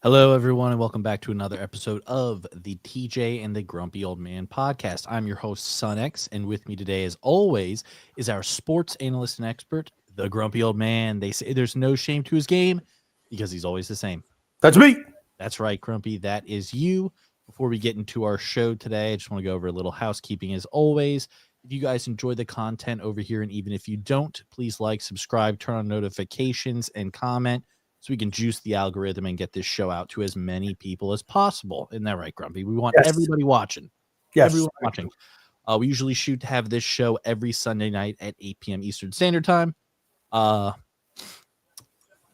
Hello, everyone, and welcome back to another episode of the TJ and the Grumpy Old Man podcast. I'm your host, Son X, and with me today, as always, is our sports analyst and expert, the Grumpy Old Man. They say there's no shame to his game because he's always the same. That's me. That's right, Grumpy. That is you. Before we get into our show today, I just want to go over a little housekeeping as always. If you guys enjoy the content over here, and even if you don't, please like, subscribe, turn on notifications, and comment, so we can juice the algorithm and get this show out to as many people as possible. Isn't that right, Grumpy? We want everybody watching. Yes. Everyone watching. We usually shoot to have this show every Sunday night at 8 p.m. Eastern Standard Time. Got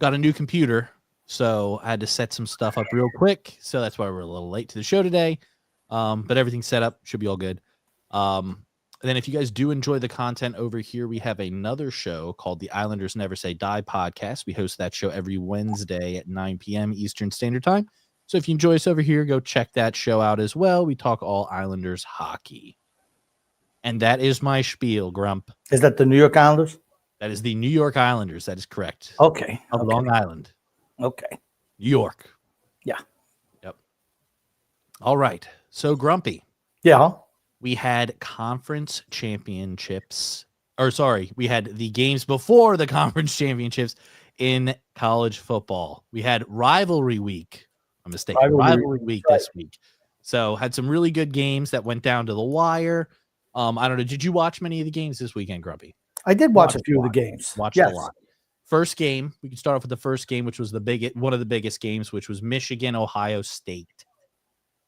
a new computer, so I had to set some stuff up real quick. So that's why we're a little late to the show today. But everything's set up. Should be all good. And then if you guys do enjoy the content over here, we have another show called the Islanders Never Say Die podcast. We host that show every Wednesday at 9 p.m. Eastern Standard Time. So if you enjoy us over here, go check that show out as well. We talk all Islanders hockey. And that is my spiel, Grump. Is that the New York Islanders? That is the New York Islanders. That is correct. Okay. Of Long Island. Okay. New York. Yeah. Yep. All right. So, Grumpy. Yeah. We had conference championships, we had the games before the conference championships in college football. We had rivalry week. I'm mistaken. Rivalry week this week. So had some really good games that went down to the wire. I don't know. Did you watch many of the games this weekend, Grumpy? I did watch a few of the games. Watched a lot. First game, we can start off with the first game, which was one of the biggest games, which was Michigan, Ohio State.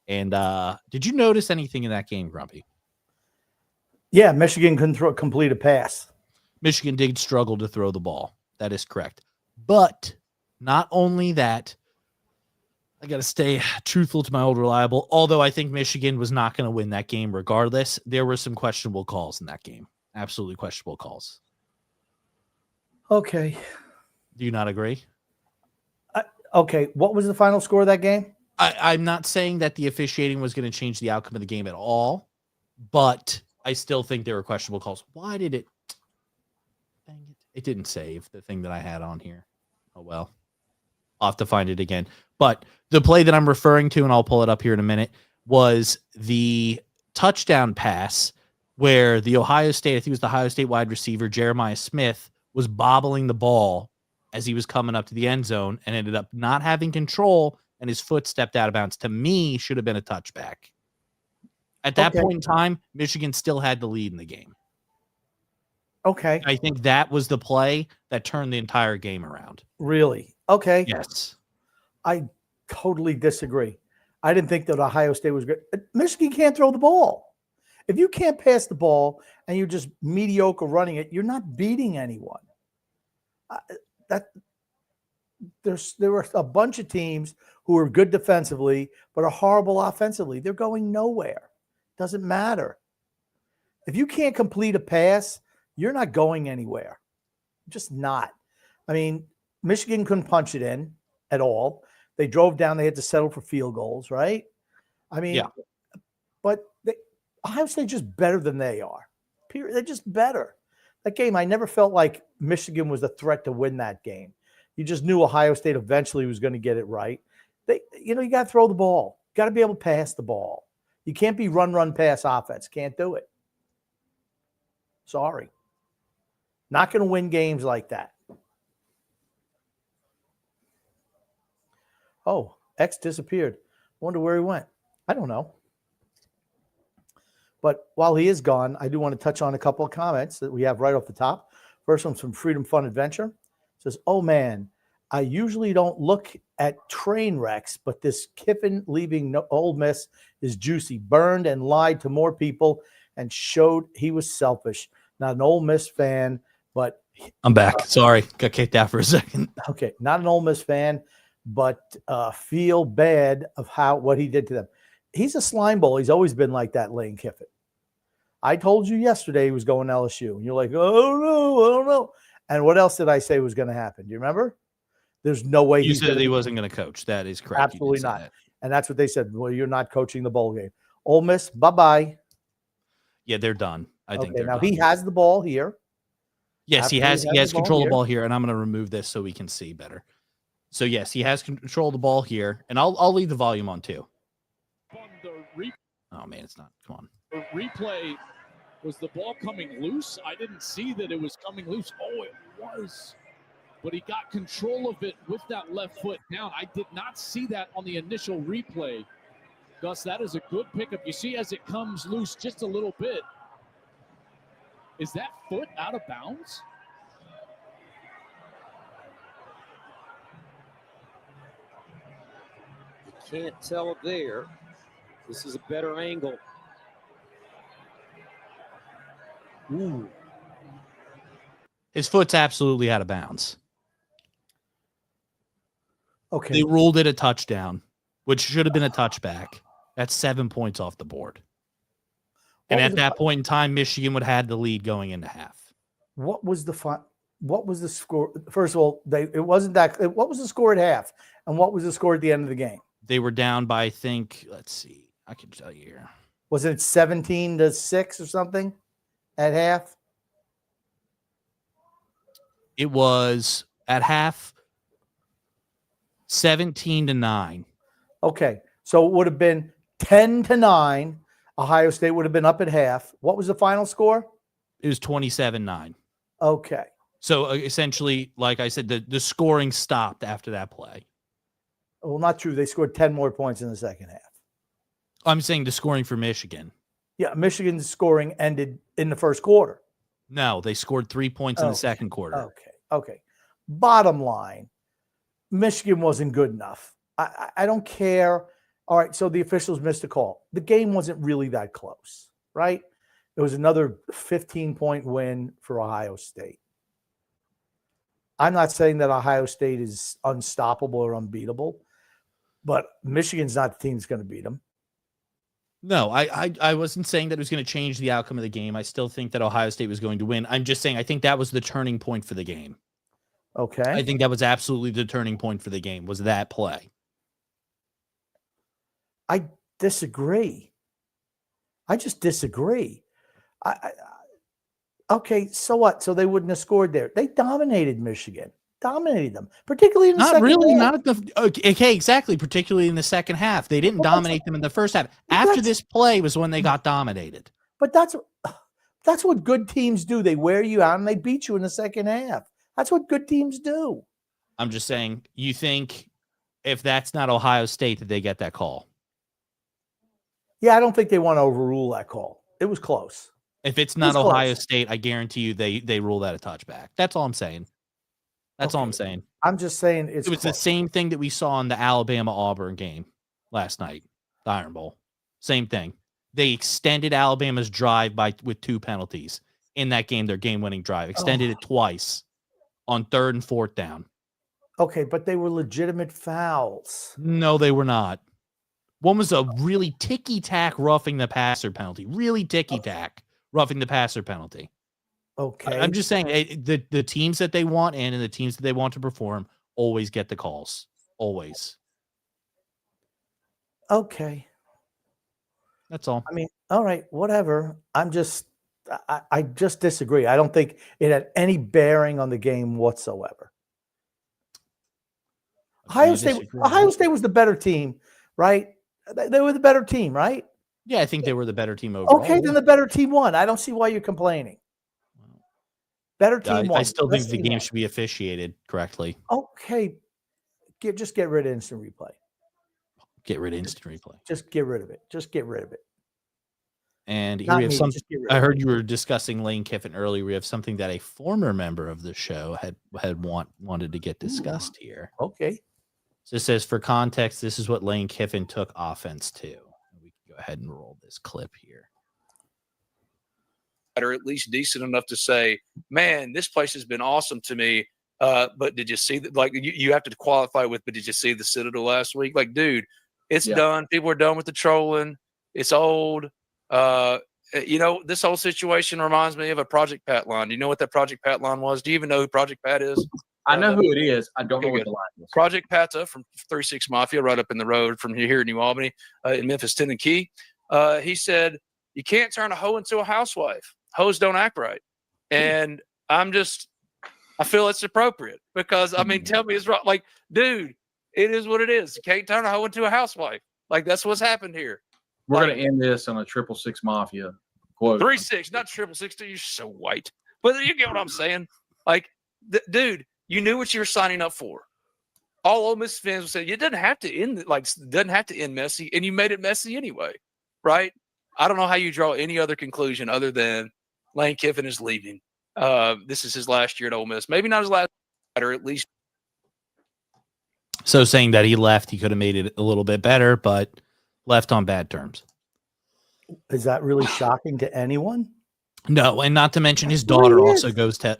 And did you notice anything in that game, Grumpy? Yeah, Michigan couldn't complete a pass. Michigan did struggle to throw the ball. That is correct. But not only that, I got to stay truthful to my old reliable, although I think Michigan was not going to win that game regardless. There were some questionable calls in that game. Absolutely questionable calls. Okay. Do you not agree? Okay. What was the final score of that game? I'm not saying that the officiating was going to change the outcome of the game at all, but I still think there were questionable calls. Why did it? Dang it. It didn't save the thing that I had on here. Oh, well. I'll have to find it again. But the play that I'm referring to, and I'll pull it up here in a minute, was the touchdown pass where the Ohio State, I think it was the Ohio State wide receiver, Jeremiah Smith, was bobbling the ball as he was coming up to the end zone and ended up not having control, and his foot stepped out of bounds. To me, should have been a touchback. At that point in time, Michigan still had the lead in the game. Okay. I think that was the play that turned the entire game around. Really? Okay. Yes. I totally disagree. I didn't think that Ohio State was good. Michigan can't throw the ball. If you can't pass the ball and you're just mediocre running it, you're not beating anyone. There were a bunch of teams who are good defensively but are horrible offensively. They're going nowhere. Doesn't matter. If you can't complete a pass, you're not going anywhere. Just not. I mean, Michigan couldn't punch it in at all. They drove down. They had to settle for field goals, right? I mean, yeah. But Ohio State's just better than they are. Period. They're just better. That game, I never felt like Michigan was a threat to win that game. You just knew Ohio State eventually was going to get it right. You got to throw the ball. Got to be able to pass the ball. You can't be run, pass offense. Can't do it. Sorry. Not going to win games like that. Oh, X disappeared. Wonder where he went. I don't know. But while he is gone, I do want to touch on a couple of comments that we have right off the top. First one's from Freedom Fun Adventure. It says, oh, man, I usually don't look at train wrecks, but this Kiffin leaving Ole Miss is juicy. Burned and lied to more people and showed he was selfish. Not an Ole Miss fan, but I'm back. Sorry, got kicked out for a second. Okay, not an Ole Miss fan, but feel bad of what he did to them. He's a slime ball. He's always been like that, Lane Kiffin. I told you yesterday he was going to LSU, and you're like, oh no, I don't know. And what else did I say was going to happen? Do you remember? There's no way you said he wasn't going to coach. That is correct. Absolutely not. That. And that's what they said. Well, you're not coaching the bowl game. Ole Miss, bye-bye. Yeah, they're done. I think they're now done. He has the ball here. Yes, he has control of the ball here, and I'm going to remove this so we can see better. So yes, he has control of the ball here, and I'll leave the volume on too. Oh man, it's not. Come on. The replay, was the ball coming loose? I didn't see that it was coming loose. Oh, it was. But he got control of it with that left foot down. I did not see that on the initial replay. Gus, that is a good pickup. You see as it comes loose just a little bit. Is that foot out of bounds? You can't tell it there. This is a better angle. Ooh. His foot's absolutely out of bounds. Okay. They ruled it a touchdown, which should have been a touchback. That's 7 points off the board. And at that point in time, Michigan would have had the lead going into half. What was the score? First of all, what was the score at half? And what was the score at the end of the game? They were down by, I think, let's see. I can tell you here. Was it 17-6 or something at half? It was at half 17-9. Okay. So it would have been 10-9. Ohio State would have been up at half. What was the final score? It was 27-9. Okay. So essentially, like I said, the scoring stopped after that play. Well, not true. They scored 10 more points in the second half. I'm saying the scoring for Michigan. Yeah, Michigan's scoring ended in the first quarter. No, they scored 3 points in the second quarter. Okay. Bottom line, Michigan wasn't good enough. I don't care. All right, so the officials missed a call. The game wasn't really that close, right? It was another 15-point win for Ohio State. I'm not saying that Ohio State is unstoppable or unbeatable, but Michigan's not the team that's going to beat them. No, I wasn't saying that it was going to change the outcome of the game. I still think that Ohio State was going to win. I'm just saying I think that was the turning point for the game. Okay. I think that was absolutely the turning point for the game, was that play. I disagree. I just disagree. Okay, so what? So they wouldn't have scored there. They dominated Michigan. Dominated them, particularly in the second half. Not at the okay, exactly, particularly in the second half. They didn't dominate them in the first half. After this play was when they got dominated. But that's what good teams do. They wear you out and they beat you in the second half. That's what good teams do. I'm just saying, you think if that's not Ohio State that they get that call? Yeah, I don't think they want to overrule that call. It was close. If it's not Ohio State, I guarantee you they rule that a touchback. That's all I'm saying. That's all I'm saying. I'm just saying it was the same thing that we saw in the Alabama-Auburn game last night, the Iron Bowl. Same thing. They extended Alabama's drive with 2 penalties in that game, their game-winning drive. Extended it twice on 3rd and 4th down. Okay, but they were legitimate fouls. No, they were not. One was a really ticky-tack roughing the passer penalty. Really ticky-tack roughing the passer penalty. Okay. I'm just saying the teams that they want and the teams that they want to perform always get the calls. Always. Okay. That's all. I mean, all right, whatever. I just disagree. I don't think it had any bearing on the game whatsoever. Ohio State was the better team, right? They were the better team, right? Yeah, I think they were the better team overall. Okay, then the better team won. I don't see why you're complaining. Better team won. I still think the game should be officiated correctly. Okay. Just get rid of instant replay. Get rid of instant replay. Just get rid of it. Just get rid of it. And here we have something. I heard you were discussing Lane Kiffin earlier. We have something that a former member of the show had wanted to get discussed here. Okay. So it says, for context, this is what Lane Kiffin took offense to. We can go ahead and roll this clip here. Or at least decent enough to say, man, this place has been awesome to me. But did you see that? Like, you have to qualify with, but did you see the Citadel last week? Like, dude, it's done. People are done with the trolling. It's old. This whole situation reminds me of a Project Pat line. Do you know what that Project Pat line was? Do you even know who Project Pat is? I know who it is. I don't know what the line is. Project Pata from 36 Mafia, right up in the road from here in New Albany, in Memphis, Tennessee. He said, you can't turn a hoe into a housewife. Hoes don't act right. And I'm just, I feel it's appropriate because I mean, tell me it's wrong. Like, dude, it is what it is. You can't turn a hoe into a housewife. Like that's what's happened here. We're Like, gonna end this on a 666 Mafia quote. 3-6, not 666. You're so white, but you get what I'm saying. Like, dude, you knew what you were signing up for. All Ole Miss fans would say you didn't have to end messy, and you made it messy anyway, right? I don't know how you draw any other conclusion other than Lane Kiffin is leaving. This is his last year at Ole Miss. Maybe not his last, or at least. So saying that he left, he could have made it a little bit better, but left on bad terms. Is that really shocking to anyone? No, and not to mention his That's what daughter he also is. goes to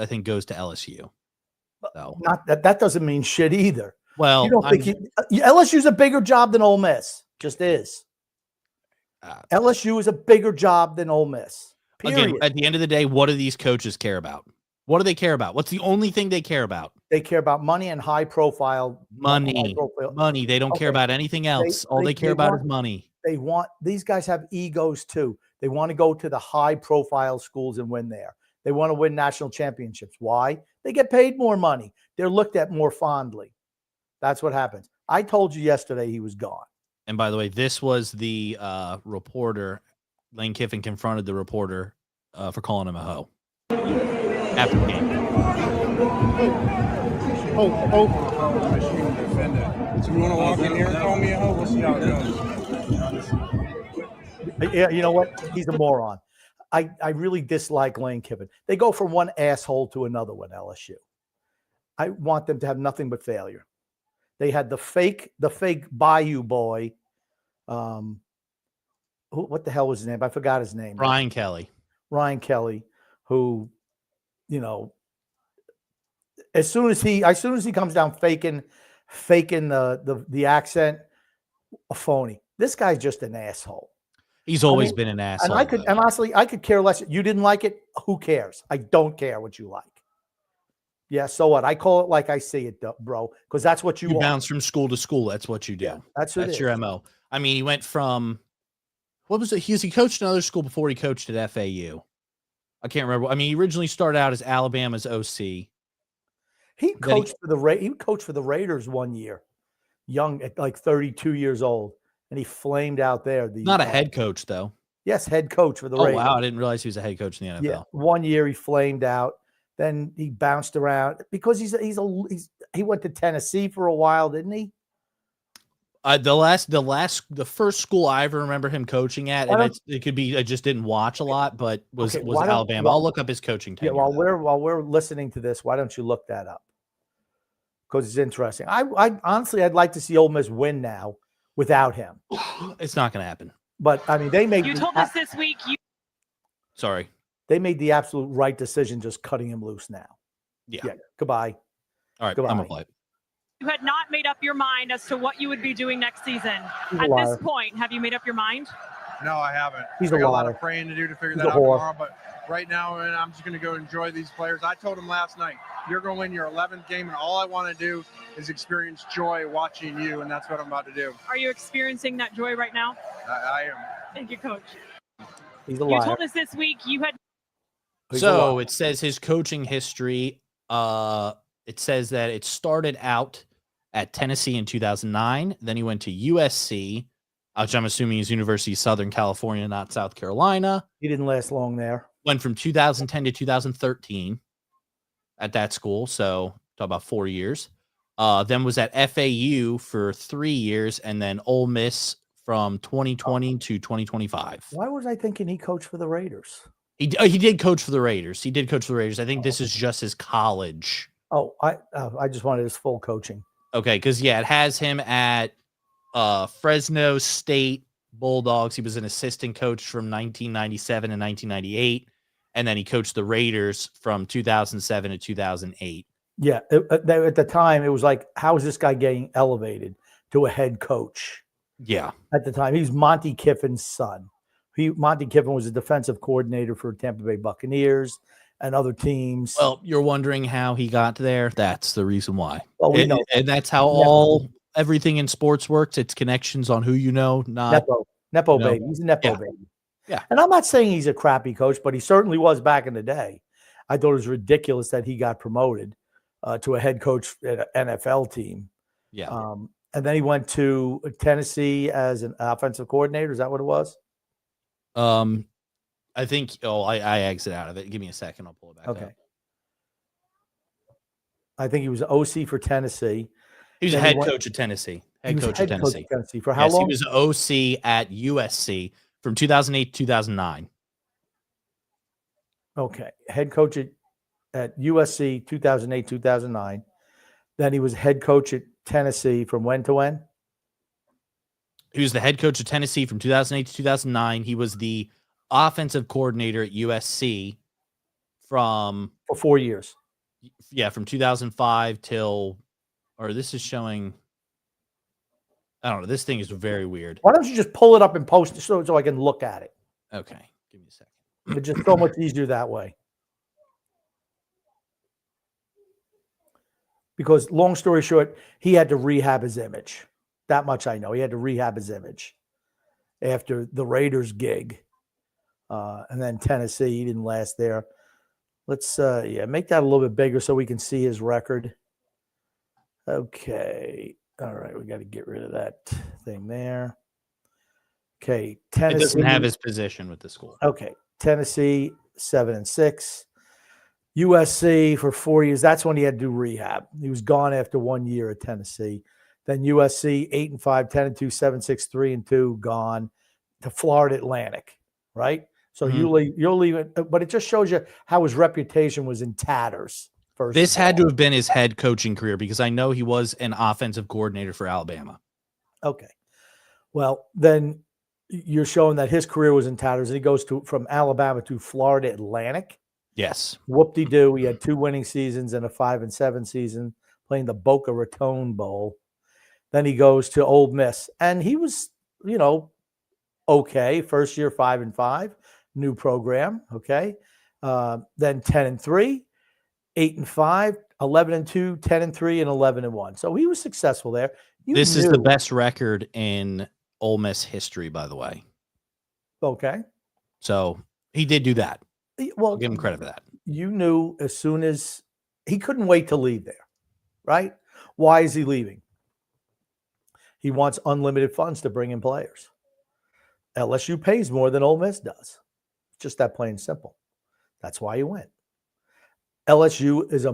I think goes to LSU. So Not that doesn't mean shit either. well, You don't think LSU's a bigger job than Ole Miss? Just is. LSU is a bigger job than Ole Miss. Period. again, at the end of the day, what do these coaches care about? What do they care about? What's the only thing they care about? They care about money and high profile Money. Money. They don't care Okay. about anything else. All they care they about want- is money. They want these guys have egos too. They want to go to the high profile schools and win there. They want to win national championships. Why? They get paid more money. They're looked at more fondly. That's what happens. I told you yesterday he was gone. And by the way, this was the reporter. Lane Kiffin confronted the reporter for calling him a hoe after the game. So you want to walk in here and call me a hoe? We'll see how it goes. Yeah, you know what? He's a moron. I really dislike Lane Kiffin. They go from one asshole to another one, LSU. I want them to have nothing but failure. They had the fake Bayou boy. What the hell was his name? I forgot his name. Ryan Kelly. Ryan Kelly, who, you know, as soon as he comes down faking the accent, a phony. This guy's just an asshole. He's always been an asshole. And honestly, I could care less. You didn't like it. Who cares? I don't care what you like. Yeah. So what? I call it like I see it, bro, because that's what you You want. bounce from school to school. That's what you do. Yeah, that's your MO. I mean, he went from what was it? He coached another school before he coached at FAU. I can't remember. I mean, he originally started out as Alabama's OC. He coached for the Raiders one year, young at like 32 years old, and he flamed out there. Not a head coach though. Yes, head coach for the Oh Raiders. wow, I didn't realize he was a head coach in the NFL. Yeah, 1 year he flamed out. Then he bounced around because he went to Tennessee for a while, didn't he? The first school I ever remember him coaching at, and it could be I just didn't watch a lot, but was Alabama. I'll look up his coaching tenure. Yeah, while we're listening to this, why don't you look that up? Because it's interesting. I honestly, I'd like to see Ole Miss win now without him. It's not going to happen. But I mean, they made. You told us this week. Sorry. They made the absolute right decision just cutting him loose now. Yeah. Goodbye. All right. Goodbye. I'm going to play. You had not made up your mind as to what you would be doing next season. He's a At liar. this point, have you made up your mind? No, I haven't. He's I a got a lot liar. of praying to do to figure He's that a out whore. tomorrow. But right now, man, I'm just going to go enjoy these players. I told him last night, you're going to win your 11th game, and all I want to do is experience joy watching you, and that's what I'm about to do. Are you experiencing that joy right now? I am. Thank you, Coach. He's a You liar. told us this week you had. He's a So liar. it says his coaching history. It says that it started out at Tennessee in 2009. Then he went to USC, which I'm assuming is University of Southern California, not South Carolina. He didn't last long there. Went from 2010 to 2013 at that school. So talk about 4 years. Then was at FAU for 3 years, and then Ole Miss from 2020 to 2025. Why was I thinking he coached for the Raiders? He did coach for the Raiders. He did coach for the Raiders. I think this is just his college. Oh, I just wanted his full coaching. Okay, because yeah, it has him at Fresno State Bulldogs. He was an assistant coach from 1997 and 1998, and then he coached the Raiders from 2007 to 2008. Yeah, at the time it was like, how is this guy getting elevated to a head coach? Yeah, At the time, he was Monty Kiffin's son. Monty Kiffin was a defensive coordinator for Tampa Bay Buccaneers and other teams. well, you're wondering how he got there. That's the reason why. Well, we know And that's how everything in sports works. It's connections on who you know, not Nepo you know, baby. He's a Nepo yeah. baby. Yeah. And I'm not saying he's a crappy coach, but he certainly was back in the day. I thought it was ridiculous that he got promoted to a head coach at an NFL team. Yeah. And then he went to Tennessee as an offensive coordinator. Is that what it was? I think. Oh, I exit out of it. Give me a second. I'll pull it back Okay. up. I think he was OC for Tennessee. He was a Then he head went- coach at Tennessee. He Head was coach at Tennessee. Tennessee. For how Yes, long? he was OC at USC from 2008 to 2009. Okay. Head coach at USC 2008, 2009. Then he was head coach at Tennessee from when to when? He was the head coach of Tennessee from 2008 to 2009. He was the offensive coordinator at USC from For 4 years. from 2005 till, or this is showing, I don't know. This thing is very weird. Why don't you just pull it up and post it so I can look at it? Okay. Give me a second. It's just so much easier that way. Because long story short, he had to rehab his image. That much I know. He had to rehab his image after the Raiders gig. And then Tennessee, he didn't last there. Let's make that a little bit bigger so we can see his record. Okay. All right, we got to get rid of that thing there. Okay, It Tennessee doesn't have his position with the school. Okay, Tennessee 7-6, USC for 4 years. That's when he had to do rehab. He was gone after 1 year at Tennessee. Then USC 8-5, 10-2, 7-6, 3-2, gone to Florida Atlantic. Right. So you'll leave it, but it just shows you how his reputation was in tatters. First, This had to have been his head coaching career because I know he was an offensive coordinator for Alabama. Okay. Well, then you're showing that his career was in tatters. And he goes from Alabama to Florida Atlantic. Yes. Whoop-de-doo. He had 2 winning seasons and a 5-7 season playing the Boca Raton Bowl. Then he goes to Ole Miss. And he was, okay. First year, 5-5. New program. Okay. Then 10-3, 8-5, 11-2, 10-3, and 11-1. So he was successful there. This is the best record in Ole Miss history, by the way. Okay. So he did do that. Well, I'll give him credit for that. You knew as soon as he couldn't wait to leave there, right? Why is he leaving? He wants unlimited funds to bring in players. LSU pays more than Ole Miss does. Just that plain and simple. That's why he went. LSU is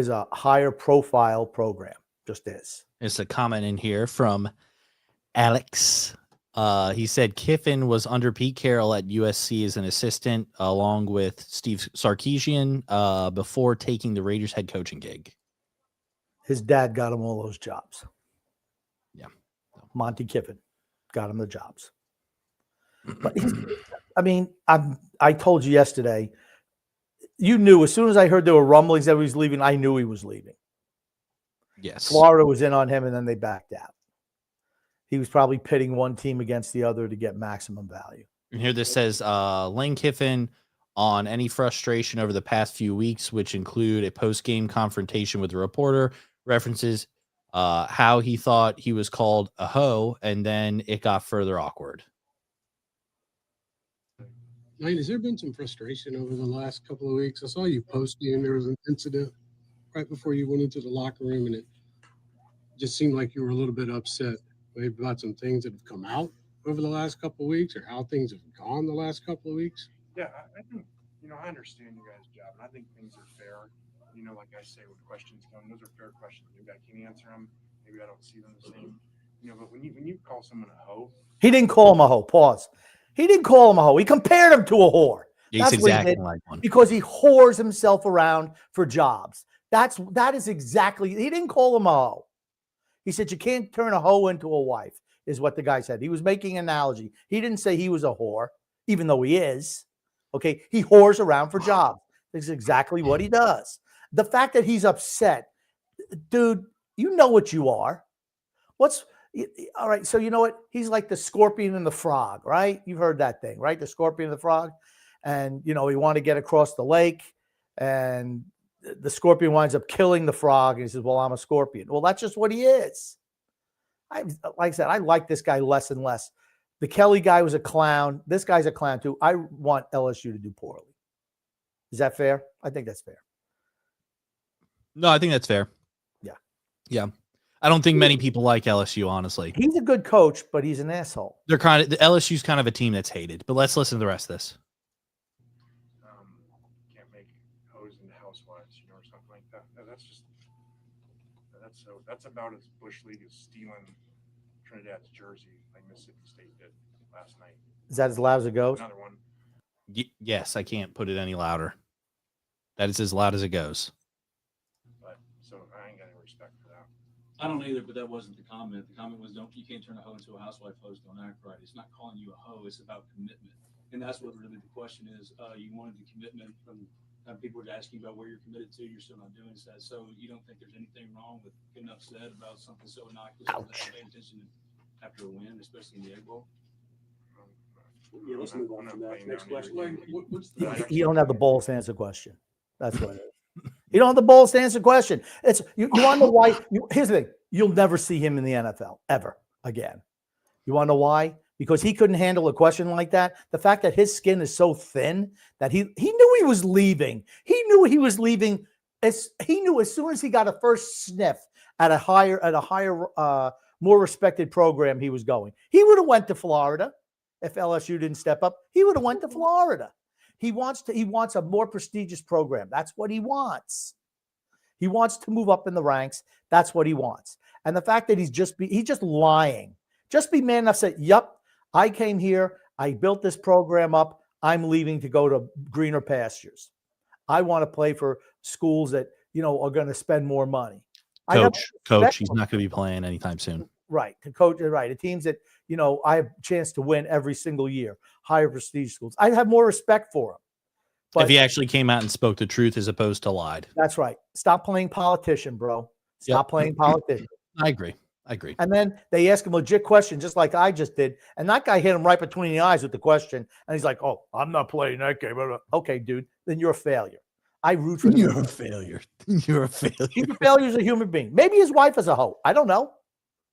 a higher profile program. Just is. There's a comment in here from Alex. He said Kiffin was under Pete Carroll at USC as an assistant, along with Steve Sarkisian, before taking the Raiders head coaching gig. His dad got him all those jobs. Yeah. Monty Kiffin got him the jobs. But I told you yesterday, you knew as soon as I heard there were rumblings that he was leaving, I knew he was leaving. Yes. Florida was in on him, and then they backed out. He was probably pitting one team against the other to get maximum value. And here this says Lane Kiffin on any frustration over the past few weeks, which include a post-game confrontation with a reporter, references how he thought he was called a hoe, and then it got further awkward. Lane, has there been some frustration over the last couple of weeks? I saw you posting. There was an incident right before you went into the locker room, and it just seemed like you were a little bit upset maybe about some things that have come out over the last couple of weeks or how things have gone the last couple of weeks. Yeah, I think, I understand you guys' job, and I think things are fair. Like I say, when questions come, those are fair questions. Maybe I can't answer them. Maybe I don't see them the same. But when you call someone a hoe, He didn't call him a hoe. Pause. He didn't call him a hoe. He compared him to a whore. He's That's what he exactly did, like one. because he whores himself around for jobs. That is exactly. He didn't call him a hoe. He said you can't turn a hoe into a wife, is what the guy said. He was making an analogy. He didn't say he was a whore, even though he is. Okay, he whores around for jobs. That's exactly what he does. The fact that he's upset, dude, you know what you are. All right, so you know what? He's like the scorpion and the frog, right? You've heard that thing, right? The scorpion and the frog. And, he wanted to get across the lake, and the scorpion winds up killing the frog. And he says, well, I'm a scorpion. Well, that's just what he is. Like I said, I like this guy less and less. The Kelly guy was a clown. This guy's a clown too. I want LSU to do poorly. Is that fair? I think that's fair. No, I think that's fair. Yeah. Yeah. I don't think many people like LSU, honestly. He's a good coach, but he's an asshole. They're kind of the LSU's kind of a team that's hated. But let's listen to the rest of this. Can't make hoes into housewives, or something like that. That's about as bush league as stealing Trinidad's jersey like Mississippi State did last night. Is that as loud as it goes? Another one. Yes, I can't put it any louder. That is as loud as it goes. But so I ain't got any respect for that. I don't either, but that wasn't the comment. The comment was, you can't turn a hoe into a housewife. Hoes don't act right. It's not calling you a hoe. It's about commitment. And that's what really the question is. You wanted the commitment from people were asking about where you're committed to. You're still not doing that. So you don't think there's anything wrong with getting upset about something so innocuous and paying attention after a win, especially in the Egg Bowl? Yeah, let's move on from that. Next question. You don't have the balls to answer the question. That's what it is. You don't have the balls to answer the question. It's you want to know why? Here's the thing: you'll never see him in the NFL ever again. You want to know why? Because he couldn't handle a question like that. The fact that his skin is so thin that he knew he was leaving. He knew he was leaving. He knew as soon as he got a first sniff at a higher, more respected program, he was going. He would have went to Florida if LSU didn't step up. He would have went to Florida. He wants a more prestigious program. That's what he wants. He wants to move up in the ranks. That's what he wants. And the fact that he's just lying. Just be man enough to say, "Yep, I came here. I built this program up. I'm leaving to go to greener pastures. I want to play for schools that are going to spend more money." Coach, he's not going to be playing anytime soon. Right, to coach, right. The teams that I have a chance to win every single year, higher prestige schools. I have more respect for him. But if he actually came out and spoke the truth as opposed to lied. That's right. Stop playing politician, bro. Stop playing politician. I agree. And then they ask him a legit question, just like I just did. And that guy hit him right between the eyes with the question. And he's like, "Oh, I'm not playing that game." Okay, dude, then you're a failure. I root for him. You're a failure. You're a failure. He's a failure as a human being. Maybe his wife is a hoe. I don't know.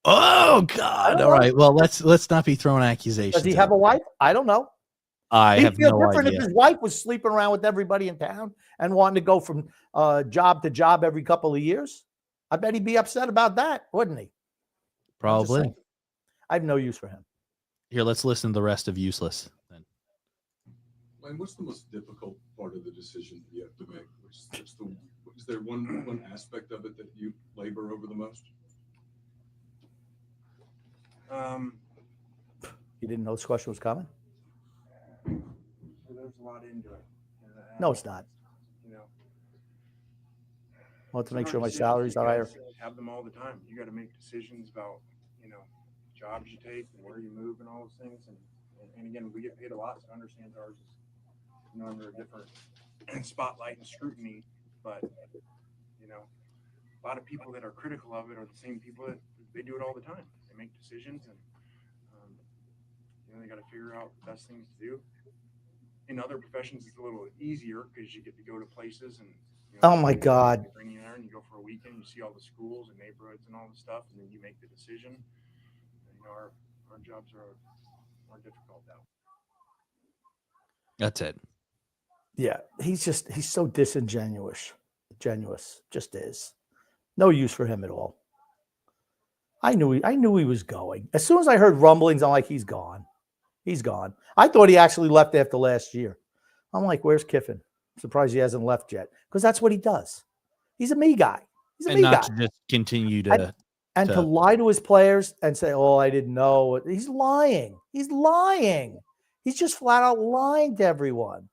Oh God! All right. Well, let's not be throwing accusations. Does he have a wife? I don't know. I have no idea. If his wife was sleeping around with everybody in town and wanting to go from job to job every couple of years, I bet he'd be upset about that, wouldn't he? Probably. I have no use for him. Here, let's listen to the rest of useless. Then. Lane, what's the most difficult part of the decision you have to make? Is there one aspect of it that you labor over the most? You didn't know this question was coming? There's a lot into it. No, it's not. I want to make sure my salaries are higher. Have them all the time. You got to make decisions about, jobs you take and where you move and all those things. And again, we get paid a lot, so understand ours is, under a different spotlight and scrutiny. But, a lot of people that are critical of it are the same people that they do it all the time. They make decisions and, they got to figure out the best things to do. In other professions, it's a little easier because you get to go to places and, oh my God. You bring you there and you go for a weekend, you see all the schools and neighborhoods and all the stuff, and then you make the decision. And, our jobs are more difficult now. That's it. Yeah, he's so disingenuous. Just is. No use for him at all. I knew he was going. As soon as I heard rumblings, I'm like, he's gone. He's gone. I thought he actually left after last year. I'm like, where's Kiffin? I'm surprised he hasn't left yet because that's what he does. He's a me guy. He's a me guy. To just continue to to lie to his players and say, "Oh, I didn't know." He's lying. He's lying. He's just flat out lying to everyone.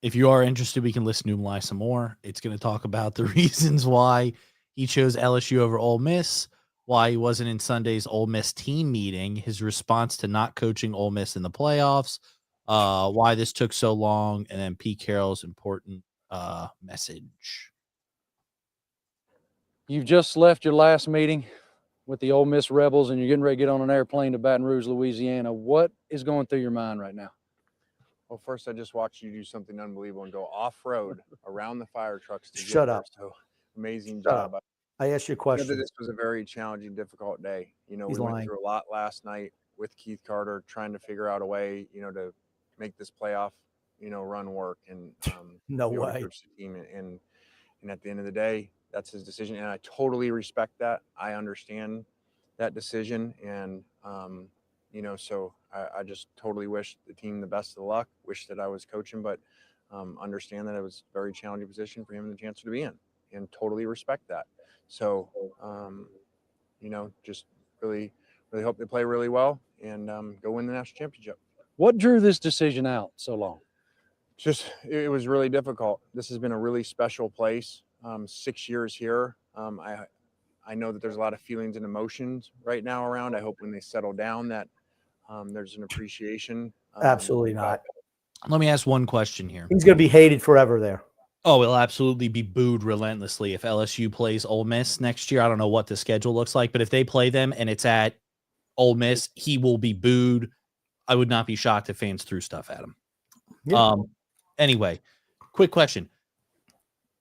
If you are interested, we can listen to him lie some more. It's going to talk about the reasons why he chose LSU over Ole Miss, why he wasn't in Sunday's Ole Miss team meeting, his response to not coaching Ole Miss in the playoffs, why this took so long, and then Pete Carroll's important message. You've just left your last meeting with the Ole Miss Rebels, and you're getting ready to get on an airplane to Baton Rouge, Louisiana. What is going through your mind right now? Well, first, I just watched you do something unbelievable and go off-road around the fire trucks. To Shut up. So amazing Shut job. Up. I asked you a question. This was a very challenging, difficult day. He's we lying. went through a lot last night with Keith Carter, trying to figure out a way, to make this playoff run work and No be able to way. coach the team. And at the end of the day, that's his decision, and I totally respect that. I understand that decision, and so I just totally wish the team the best of luck. Wish that I was coaching, but understand that it was a very challenging position for him and the Chancellor to be in, and totally respect that. So, just really, really hope they play really well and go win the national championship. What drew this decision out so long? Just it was really difficult. This has been a really special place. 6 years here. I know that there's a lot of feelings and emotions right now around. I hope when they settle down that there's an appreciation. Absolutely not. Let me ask one question here. He's going to be hated forever there. Oh, he'll absolutely be booed relentlessly if LSU plays Ole Miss next year. I don't know what the schedule looks like, but if they play them and it's at Ole Miss, he will be booed. I would not be shocked if fans threw stuff at him. Yeah. Anyway, quick question.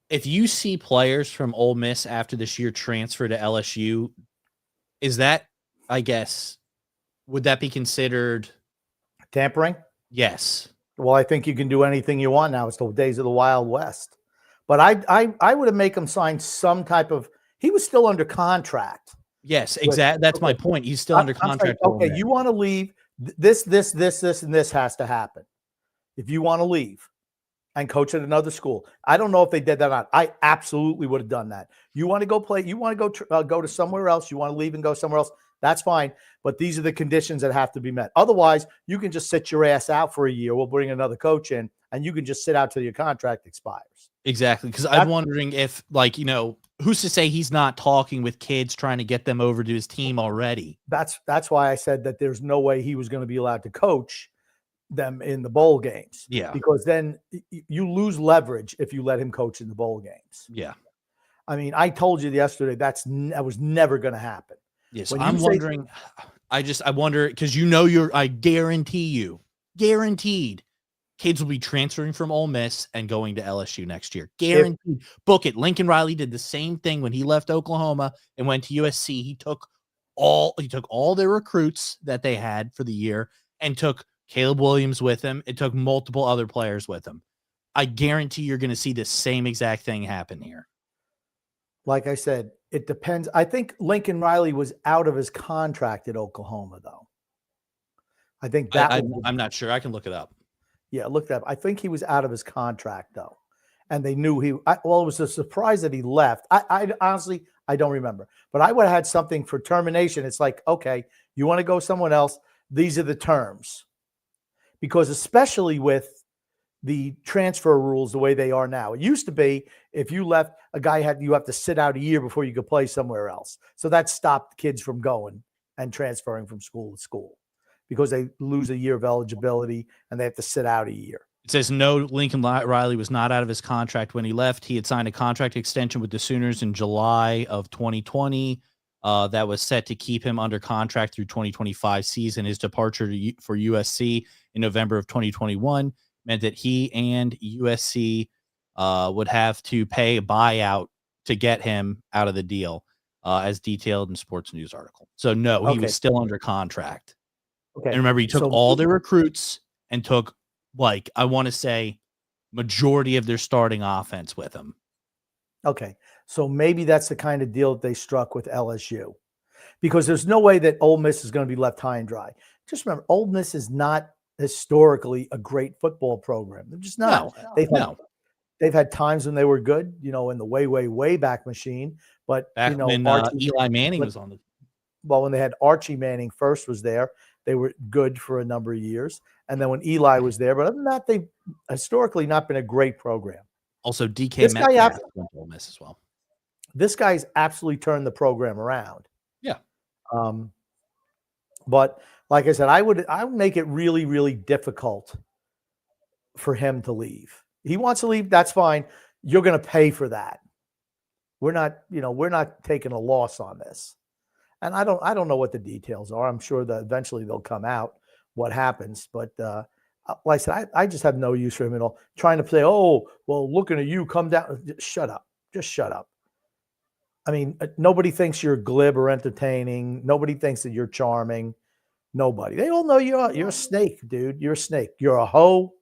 If you see players from Ole Miss after this year transfer to LSU, is that, I guess, would that be considered tampering? Yes. Well, I think you can do anything you want now. It's the days of the Wild West. But I would have made him sign some type of. He was still under contract. Yes, exactly. That's my point. He's still under contract. Okay, you want to leave. This, and this has to happen. If you want to leave and coach at another school, I don't know if they did that or not. I absolutely would have done that. You want to go play. You want to go to somewhere else. You want to leave and go somewhere else. That's fine. But these are the conditions that have to be met. Otherwise, you can just sit your ass out for a year. We'll bring another coach in, and you can just sit out till your contract expires. Exactly. Because I'm wondering if, who's to say he's not talking with kids trying to get them over to his team already? That's why I said that there's no way he was going to be allowed to coach them in the bowl games. Yeah. Because then you lose leverage if you let him coach in the bowl games. Yeah. I mean, I told you yesterday that was never going to happen. Yes. I'm wondering. I wonder because I guarantee you, guaranteed, kids will be transferring from Ole Miss and going to LSU next year. Guaranteed. Book it. Lincoln Riley did the same thing when he left Oklahoma and went to USC. He took all their recruits that they had for the year and took Caleb Williams with him. It took multiple other players with him. I guarantee you're going to see the same exact thing happen here. Like I said, it depends. I think Lincoln Riley was out of his contract at Oklahoma, though. I think that I'm not sure. I can look it up. Yeah, look that up. I think he was out of his contract, though. And they knew it was a surprise that he left. I honestly, I don't remember. But I would have had something for termination. It's like, okay, you want to go someone else? These are the terms. Because especially with the transfer rules the way they are now. It used to be if you left, you have to sit out a year before you could play somewhere else. So that stopped kids from going and transferring from school to school because they lose a year of eligibility and they have to sit out a year. It says no, Lincoln Riley was not out of his contract when he left. He had signed a contract extension with the Sooners in July of 2020. That was set to keep him under contract through 2025 season. His departure for USC in November of 2021 meant that he and USC would have to pay a buyout to get him out of the deal, as detailed in Sports News article. So no, he was still under contract. Okay. And remember, he took all their recruits and took, I want to say, majority of their starting offense with him. Okay. So maybe that's the kind of deal that they struck with LSU, because there's no way that Ole Miss is going to be left high and dry. Just remember, Ole Miss is not historically a great football program. They're just not. They've had times when they were good, in the way back machine. But back when Eli Manning was on the. Well, when they had Archie Manning first was there, they were good for a number of years, and then when Eli was there, but other than that, they've historically not been a great program. Also, DK Metcalf went to Ole Miss as well. This guy's absolutely turned the program around. Yeah. But like I said, I would make it really, really difficult for him to leave. He wants to leave. That's fine. You're going to pay for that. We're not taking a loss on this. And I don't know what the details are. I'm sure that eventually they'll come out what happens. But like I said, I just have no use for him at all. Trying to say, oh, well, looking at you, come down. Shut up. Just shut up. I mean, nobody thinks you're glib or entertaining. Nobody thinks that you're charming. Nobody. They all know you're a snake, dude. You're a snake. You're a hoe.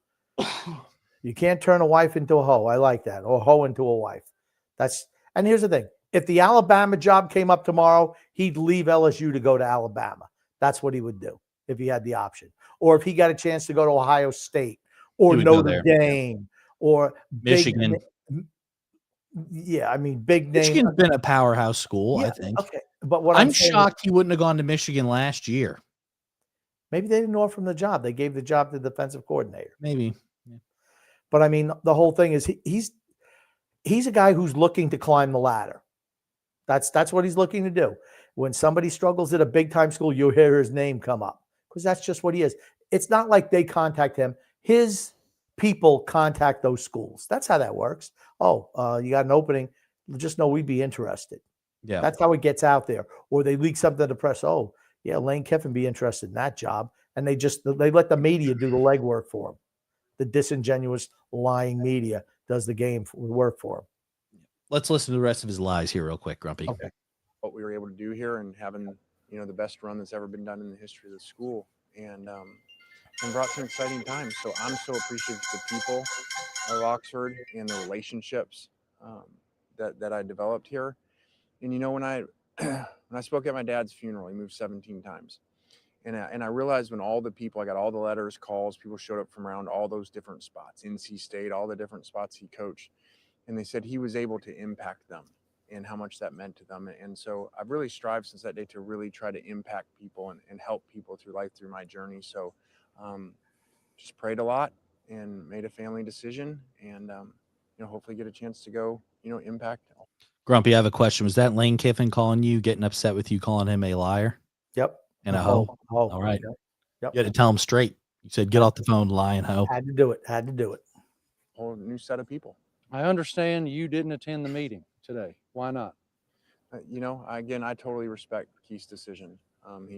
You can't turn a wife into a hoe. I like that. Or a hoe into a wife. And here's the thing. If the Alabama job came up tomorrow, he'd leave LSU to go to Alabama. That's what he would do if he had the option. Or if he got a chance to go to Ohio State or He would go Notre there. Dame or Michigan. Yeah, I mean, big name. Michigan's been a powerhouse school, I Yeah, think. okay. But what I'm saying is, shocked he wouldn't have gone to Michigan last year. maybe they didn't offer him the job. They gave the job to the defensive coordinator. Maybe. But I mean, the whole thing is he's a guy who's looking to climb the ladder. That's what he's looking to do. When somebody struggles at a big time school, you'll hear his name come up because that's just what he is. It's not like they contact him. His people contact those schools. That's how that works. Oh, you got an opening. Just know we'd be interested. Yeah. That's how it gets out there. Or they leak something to the press. Oh, yeah, Lane Kiffin be interested in that job. And they let the media do the legwork for him. The disingenuous, lying media does the work for him. Let's listen to the rest of his lies here real quick, Grumpy. Okay. What we were able to do here and having, the best run that's ever been done in the history of the school and brought some exciting times. So I'm so appreciative of the people of Oxford and the relationships that I developed here. And when I spoke at my dad's funeral, he moved 17 times. And I realized when all the people, I got all the letters, calls, people showed up from around all those different spots, NC State, all the different spots he coached. And they said he was able to impact them and how much that meant to them. And so I've really strived since that day to really try to impact people and help people through life, through my journey. So just prayed a lot and made a family decision and, hopefully get a chance to go, impact. Grumpy, I have a question. Was that Lane Kiffin calling you, getting upset with you, calling him a liar Yep. and a hoe? All right. Yep. You had to tell him straight. You said, get off the phone, lying hoe. Had to do it. Whole new set of people. I understand you didn't attend the meeting today. Why not? Again, I totally respect Keith's decision.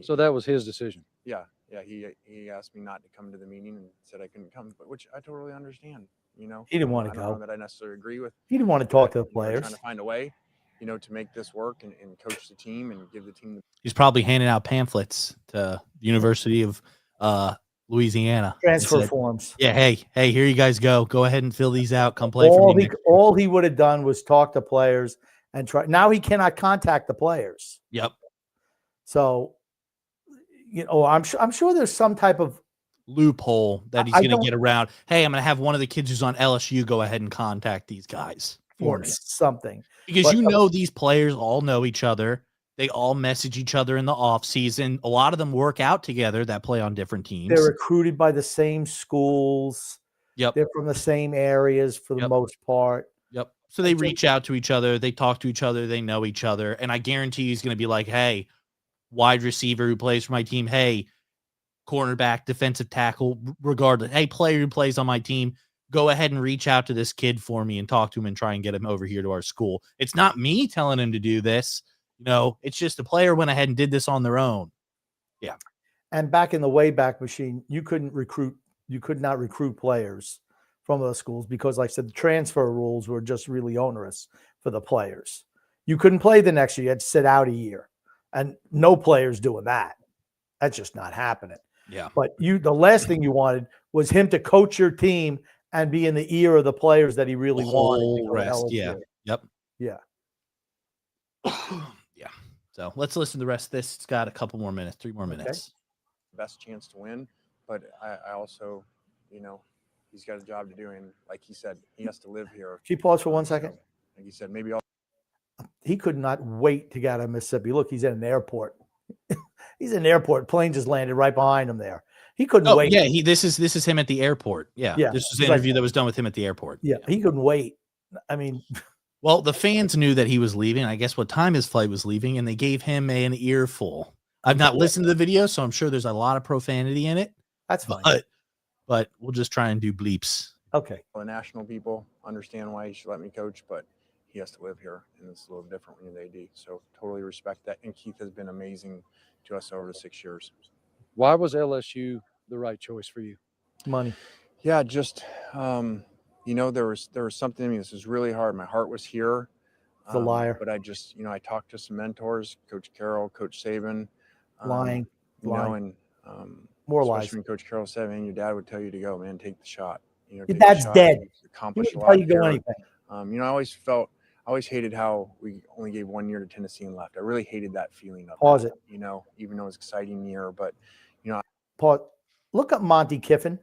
So that was his decision. Yeah. He asked me not to come to the meeting and said I couldn't come, but which I totally understand. He didn't want to I don't know go. that I necessarily agree with. He didn't want to talk to the We're players. trying to find a way, to make this work and coach the team and give the team. He's probably handing out pamphlets to the University of Louisiana. Transfer Said, forms. Yeah. Hey, here you guys go. Go ahead and fill these out. Come play for me. All he would have done was talk to players and try. Now he cannot contact the players. Yep. So, I'm sure there's some type of loophole that he's going to get around. Hey, I'm going to have one of the kids who's on LSU go ahead and contact these guys for me. Something. Because these players all know each other. They all message each other in the off season. A lot of them work out together that play on different teams. They're recruited by the same schools. Yep. They're from the same areas for the most part. Yep. So they reach out to each other. They talk to each other. They know each other. And I guarantee he's going to be like, hey, wide receiver who plays for my team. Hey, cornerback, defensive tackle, regardless. Hey, player who plays on my team, go ahead and reach out to this kid for me and talk to him and try and get him over here to our school. It's not me telling him to do this. It's just the player went ahead and did this on their own. Yeah. And back in the Wayback Machine, you could not recruit players from those schools because, like I said, the transfer rules were just really onerous for the players. You couldn't play the next year. You had to sit out a year. And no players doing that. That's just not happening. Yeah. But the last thing you wanted was him to coach your team and be in the ear of the players that he really wanted. Rest. Yeah. Yep. Yeah. Yeah. So let's listen to the rest of this. It's got a couple more minutes, 3 more minutes. Best chance to win. But I also, he's got a job to do. And like he said, he has to live here. Can you pause for 1 second? Like he said, maybe he could not wait to get out of Mississippi. Look, he's at an airport. He's in an airport. Plane just landed right behind him there. He couldn't wait. Yeah, this is him at the airport. Yeah. This was the interview that was done with him at the airport. Yeah, he couldn't wait. I mean, well, the fans knew that he was leaving. I guess what time his flight was leaving, and they gave him an earful. I've not listened to the video, so I'm sure there's a lot of profanity in it. That's fine. But we'll just try and do bleeps. Okay. The national people understand why he should let me coach, but he has to live here, and it's a little different when you're the AD. So totally respect that. And Keith has been amazing to us over the 6 years. Why was LSU the right choice for you? Money. Yeah, just there was something in me. This was really hard. My heart was here. The liar. But I just, I talked to some mentors, Coach Carroll, Coach Saban. Lying. And more lies. Especially when Coach Carroll said, man, your dad would tell you to go, man, take the shot. you know, Your take a dad's shot dead. and He accomplish a wouldn't lot tell you to do here. anything. You know, I always hated how we only gave 1 year to Tennessee and left. I really hated that feeling of Pause it. you know, even though it was an exciting year, but you know, Pause. Look up Monty Kiffin.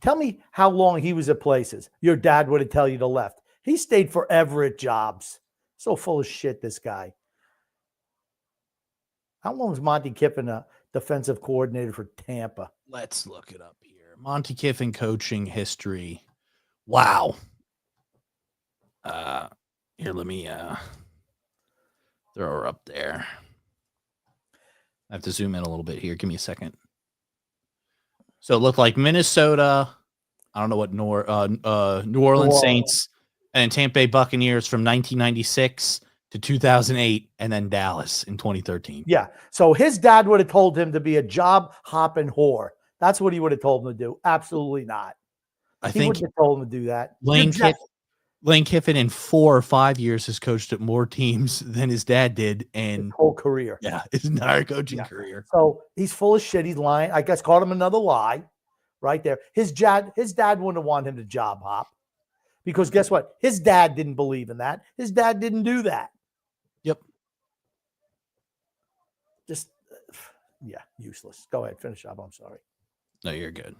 Tell me how long he was at places. Your dad would have tell you to left. He stayed forever at jobs. So full of shit, this guy. How long was Monty Kiffin a defensive coordinator for Tampa? Let's look it up here. Monty Kiffin coaching history. Wow. Here, let me throw her up there. I have to zoom in a little bit here. Give me a second. So it looked like Minnesota, I don't know what New Orleans Saints, and Tampa Bay Buccaneers from 1996 to 2008, and then Dallas in 2013. Yeah. So his dad would have told him to be a job hopping whore. That's what he would have told him to do. Absolutely not. I He think wouldn't have told him to do that. Lane Kiffin in 4 or 5 years has coached at more teams than his dad did, and His whole career. yeah, his entire coaching career. So he's full of shit. He's lying. I guess called him another lie right there. His dad wouldn't have wanted him to job hop because guess what? His dad didn't believe in that. His dad didn't do that. Yep. Just, yeah, useless. Go ahead. Finish up. I'm sorry. No, you're good.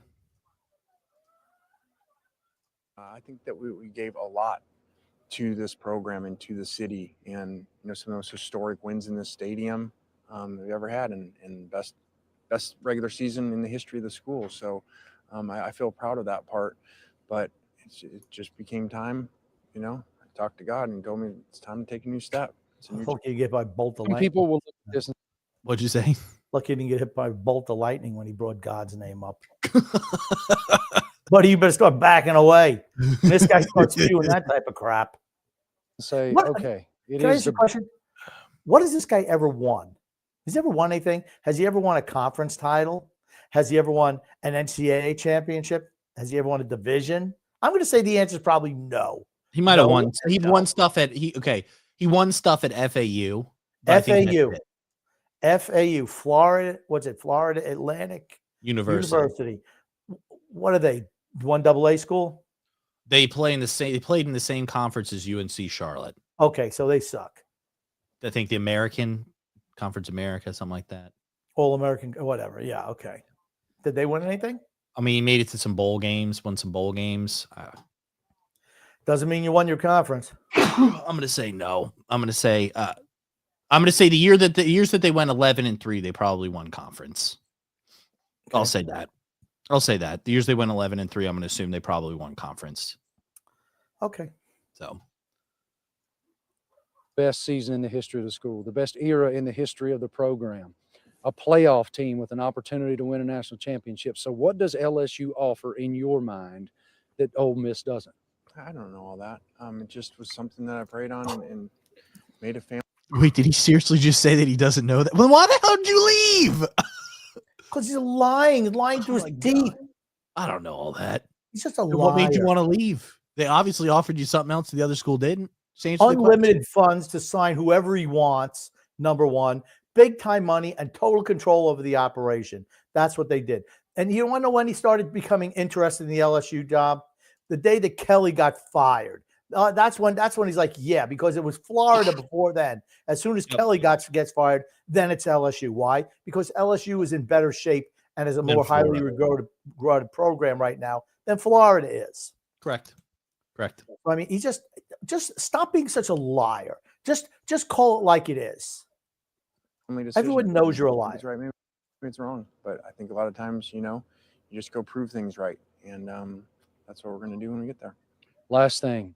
I think that we gave a lot to this program and to the city, and you know, some of those historic wins in this stadium we've ever had, and best regular season in the history of the school. So I feel proud of that part, but it just became time. You know, I talked to God and he told me it's time to take a new step. It's a new Lucky you get by a bolt of Some lightning. people will look at this and What'd you say? Lucky he didn't get hit by a bolt of lightning when he brought God's name up. But you better start backing away. This guy starts spewing that type of crap. say, What- okay, it Can I is ask you the a question? What has this guy ever won? Has he ever won anything? Has he ever won a conference title? Has he ever won an NCAA championship? Has he ever won a division? I'm going to say the answer is probably no. He might have No, won. He no. won stuff at He won stuff at FAU. but I think that's FAU, it. FAU, Florida. What's it? Florida Atlantic University. What are they? 1AA school? They played in the same conference as UNC Charlotte. Okay, so they suck. I think the American Conference America, something like that. All American, whatever. Yeah, okay. Did they win anything? I mean, he made it to some bowl games, won some bowl games. Doesn't mean you won your conference. I'm going to say no. I'm going to say the years that they went 11-3, they probably won conference. Okay. I'll say that. The years they went 11-3, I'm going to assume they probably won conference. Okay. So best season in the history of the school, the best era in the history of the program, a playoff team with an opportunity to win a national championship. So what does LSU offer in your mind that Ole Miss doesn't? I don't know all that. It just was something that I prayed on and made a family. wait, did he seriously just say that he doesn't know that? Well, why the hell did you leave? Because he's lying through his teeth. I don't know all that. He's just a And liar. what made you want to leave? They obviously offered you something else the other school didn't. Change the Unlimited funds to sign whoever he wants, number one. Big time money and total control over the operation. That's what they did. And you want to know when he started becoming interested in the LSU job? The day that Kelly got fired. That's when he's like, yeah, because it was Florida before then. As soon as Kelly gets fired, then it's LSU. Why? Because LSU is in better shape and is a more highly regarded program right now than Florida is. Correct. I mean, he just stop being such a liar. Just call it like it is. Everyone knows you're a liar. Right? Maybe it's wrong, but I think a lot of times, you know, you just go prove things right, and that's what we're going to do when we get there. Last thing,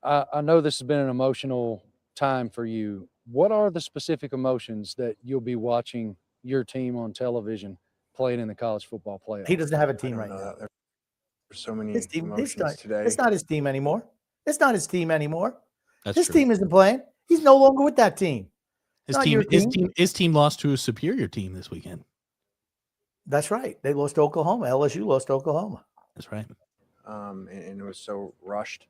I know this has been an emotional time for you. What are the specific emotions that you'll be watching your team on television playing in the college football playoff? He doesn't have a team right now. There's so many His team, emotions today. It's not his team anymore. His That's true. team isn't playing. He's no longer with that team. His team lost to a superior team this weekend. That's right. They lost to Oklahoma. LSU lost to Oklahoma. That's right. And it was so rushed.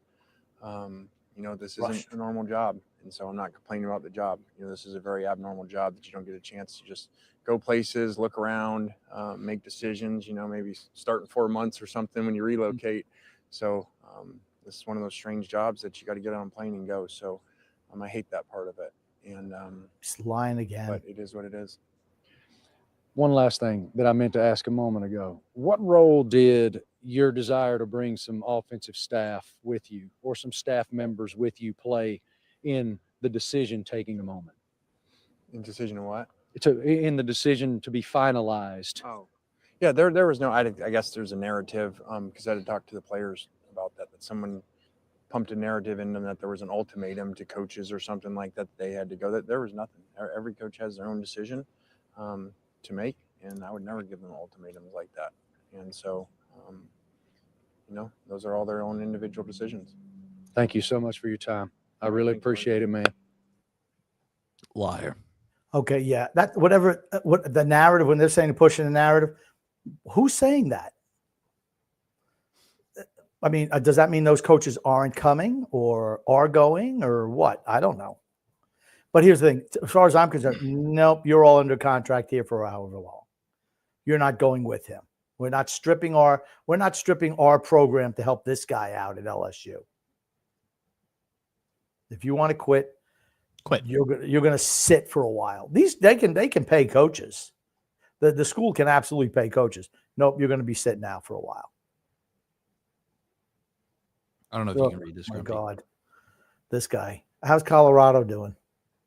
You know, this isn't a normal job, And so I'm not complaining about the job. You know, this is a very abnormal job that you don't get a chance to just go places, look around, make decisions, you know, maybe start in 4 months or something when you relocate. So this is one of those strange jobs that you got to get on a plane and go. So I hate that part of it. And Just lying again. but it is what it is. One last thing that I meant to ask a moment ago. What role did your desire to bring some offensive staff with you or some staff members with you play in the decision taking a moment? In decision of what? In the decision to be finalized. Oh, yeah, there was no, I guess there's a narrative because I had to talk to the players about that someone pumped a narrative in them that there was an ultimatum to coaches or something like that they had to go. That there was nothing. Every coach has their own decision to make, and I would never give them ultimatums like that. And so, you know, those are all their own individual decisions. Thank you so much for your time. I really appreciate it, man. Liar. Okay, yeah. That whatever what the narrative when they're saying pushing the narrative, who's saying that? I mean, does that mean those coaches aren't coming or are going or what? I don't know. But here's the thing: as far as I'm concerned, nope, you're all under contract here for however long. You're not going with him. We're not stripping our program to help this guy out at LSU. If you want to quit. You're going to sit for a while. They can pay coaches. The school can absolutely pay coaches. Nope, you're going to be sitting out for a while. I don't know if you can read this. Oh my Grumpy. God, this guy. How's Colorado doing?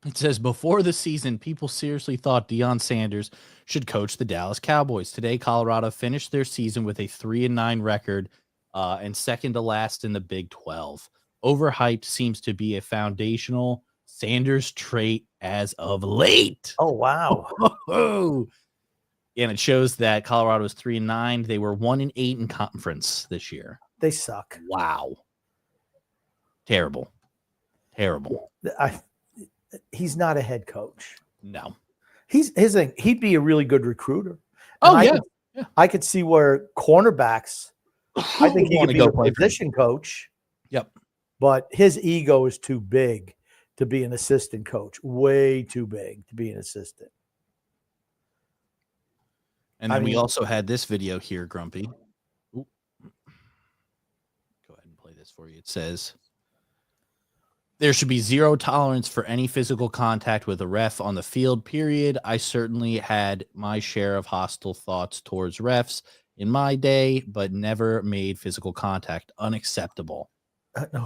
It says before the season, people seriously thought Deion Sanders should coach the Dallas Cowboys. Today, Colorado finished their season with a 3-9 record and second to last in the Big 12. Overhyped seems to be a foundational Sanders trait as of late. Oh, wow. And it shows that Colorado is 3-9. They were 1-8 in conference this year. They suck. Wow. Terrible. He's not a head coach. No. He'd be a really good recruiter. Oh, And yeah. I could see where cornerbacks, I think he could be a position coach. Yep. But his ego is too big to be an assistant coach. Way too big to be an assistant. And then we also had this video here, Grumpy. Ooh. Go ahead and play this for you. It says, there should be zero tolerance for any physical contact with a ref on the field, period. I certainly had my share of hostile thoughts towards refs in my day, but never made physical contact. Unacceptable.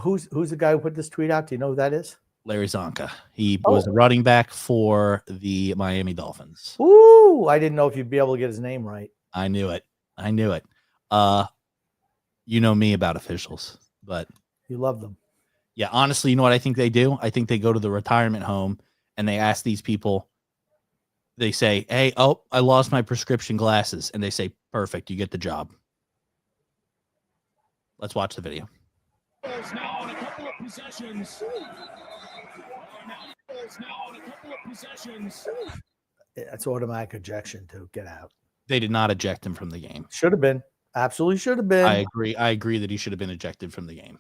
Who's the guy who put this tweet out? Do you know who that is? Larry Zonka. He was a running back for the Miami Dolphins. Ooh, I didn't know if you'd be able to get his name right. I knew it. You know me about officials, but you love them. Yeah, honestly, you know what I think they do? I think they go to the retirement home and they ask these people, they say, hey, I lost my prescription glasses. And they say, perfect, you get the job. Let's watch the video. Now on a couple of possessions. That's automatic ejection to get out. They did not eject him from the game. Should have been. Absolutely should have been. I agree that he should have been ejected from the game.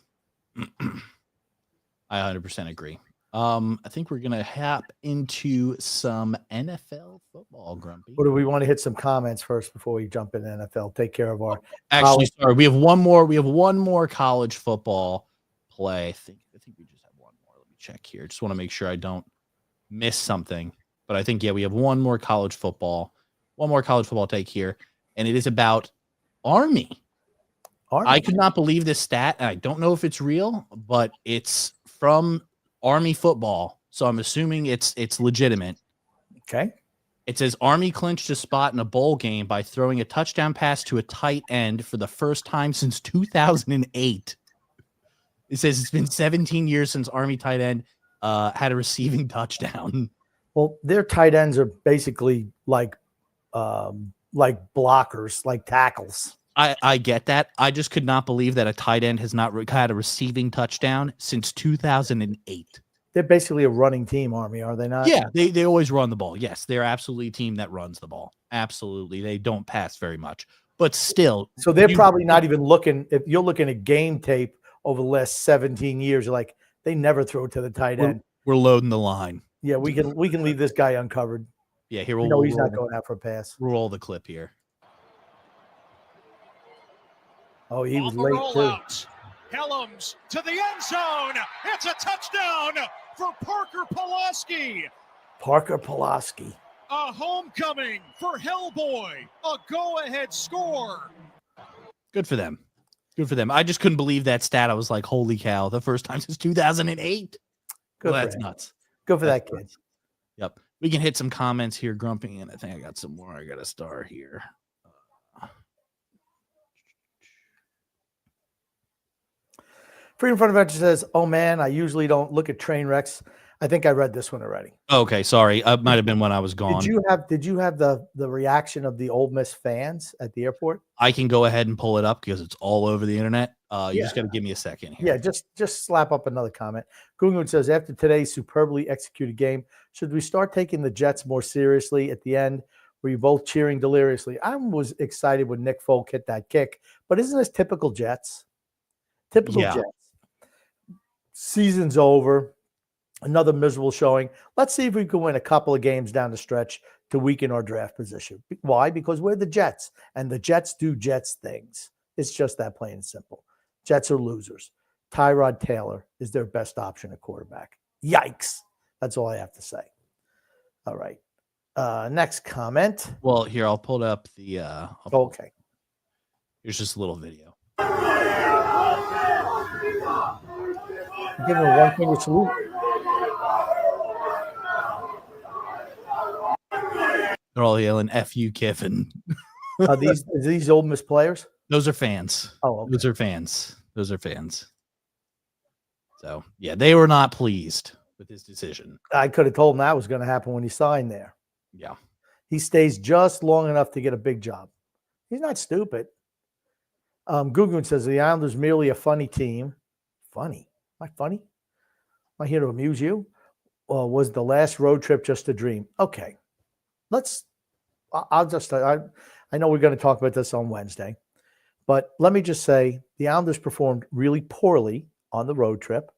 I 100% agree. I think we're gonna hop into some NFL football, Grumpy. Or do we want to hit some comments first before we jump into NFL? Take care of our Sorry, we have one more college football play. I think we just have one more. Let me check here. Just want to make sure I don't miss something. But I think we have one more college football take here, and it is about Army. I could not believe this stat, and I don't know if it's real, but it's from Army football, so I'm assuming it's legitimate. Okay. It says Army clinched a spot in a bowl game by throwing a touchdown pass to a tight end for the first time since 2008. It says it's been 17 years since Army tight end had a receiving touchdown. Well, their tight ends are basically like blockers, like tackles. I get that. I just could not believe that a tight end has not had a receiving touchdown since 2008. They're basically a running team, Army, are they not? Yeah, they always run the ball. Yes, they're absolutely a team that runs the ball. Absolutely. They don't pass very much. But still. So they're probably not even looking. If you're looking at game tape over the last 17 years, you're like, they never throw to the tight end. We're loading the line. Yeah, we can leave this guy uncovered. Yeah, here We we'll know he's not going out for a pass. roll the clip here. Oh, he was On the late too. rollout. Helms to the end zone. It's a touchdown for Parker Pulaski. Parker Pulaski. A homecoming for Hellboy. A go-ahead score. Good for them. Good for them. I just couldn't believe that stat. I was like, holy cow, the first time since 2008. Good Well, for that's him. nuts. Good for That's that kid. nuts. Yep. We can hit some comments here, Grumpy, and I think I got some more. I got a star here. Freedom Front Adventure says, "Oh man, I usually don't look at train wrecks. I think I read this one already." Okay, sorry. Might have been when I was gone. Did you have the reaction of the Ole Miss fans at the airport? I can go ahead and pull it up because it's all over the internet. You just got to give me a second here. Yeah, just slap up another comment. Gungun says, after today's superbly executed game, should we start taking the Jets more seriously at the end? Were you both cheering deliriously? I was excited when Nick Folk hit that kick, but isn't this typical Jets? Typical Yeah. Jets. Season's over. Another miserable showing. Let's see if we can win a couple of games down the stretch to weaken our draft position. Why? Because we're the Jets, and the Jets do Jets things. It's just that plain and simple. Jets are losers. Tyrod Taylor is their best option at quarterback. Yikes. That's all I have to say. All right. Next comment. Well, here, I'll pull it up the Okay. Here's just a little video. Give him a one-finger salute. They're all yelling "F you, Kiffin." Are these Ole Miss players? Those are fans. Oh, okay. Those are fans. Those are fans. So yeah, they were not pleased with his decision. I could have told him that was going to happen when he signed there. Yeah. He stays just long enough to get a big job. He's not stupid. Gugun says the Islanders merely a funny team. Funny? Am I funny? Am I here to amuse you? Or was the last road trip just a dream? Okay. I know we're going to talk about this on Wednesday, but let me just say the Islanders performed really poorly on the road trip,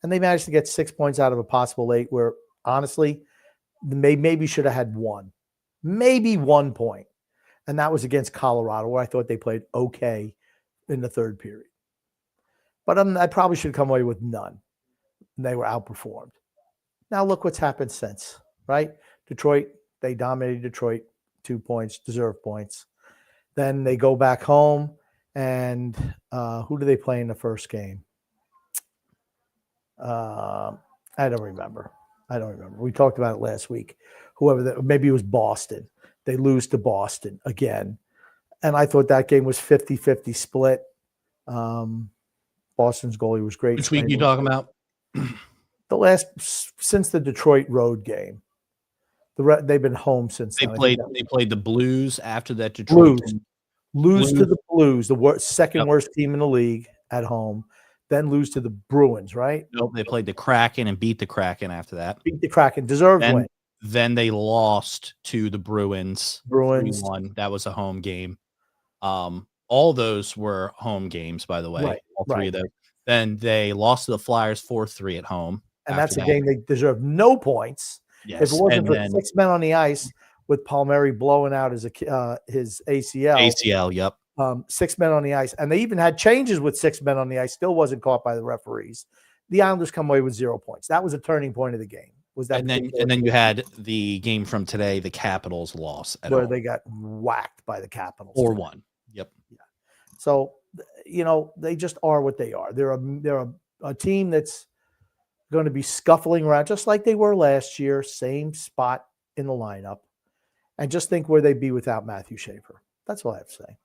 and they managed to get 6 points out of a possible 8 where, honestly, they maybe should have had maybe 1 point. And that was against Colorado, where I thought they played okay in the third period. But I probably should come away with none. They were outperformed. Now look what's happened since, right? Detroit, they dominated Detroit, 2 points, deserved points. Then they go back home, and who do they play in the first game? I don't remember. We talked about it last week. Maybe it was Boston. They lose to Boston again. And I thought that game was 50-50 split. Boston's goalie was great. Which week you talking about? Since the Detroit road game. They've been home since They then. played the Blues after that Detroit. Lose to the Blues, the second worst team in the league at home. Then lose to the Bruins, right? Nope, they played the Kraken and beat the Kraken after that. Beat the Kraken, deserved win. Then they lost to the Bruins. 3-1. That was a home game. All those were home games, by the way. Right, All three of those. Then they lost to the Flyers 4-3 at home. And that's a game they deserve no points. Yes. If it wasn't and for then 6 men on the ice with Palmieri blowing out his ACL. ACL, yep. 6 men on the ice. And they even had changes with 6 men on the ice. Still wasn't caught by the referees. The Islanders come away with 0 points. That was a turning point of the game. And then you had the game from today, the Capitals loss where home. They got whacked by the Capitals. 4-1. Yep. Yeah. So, they just are what they are. They're a team that's going to be scuffling around just like they were last year, same spot in the lineup. And just think where they'd be without Matthew Schaefer. That's all I have to say.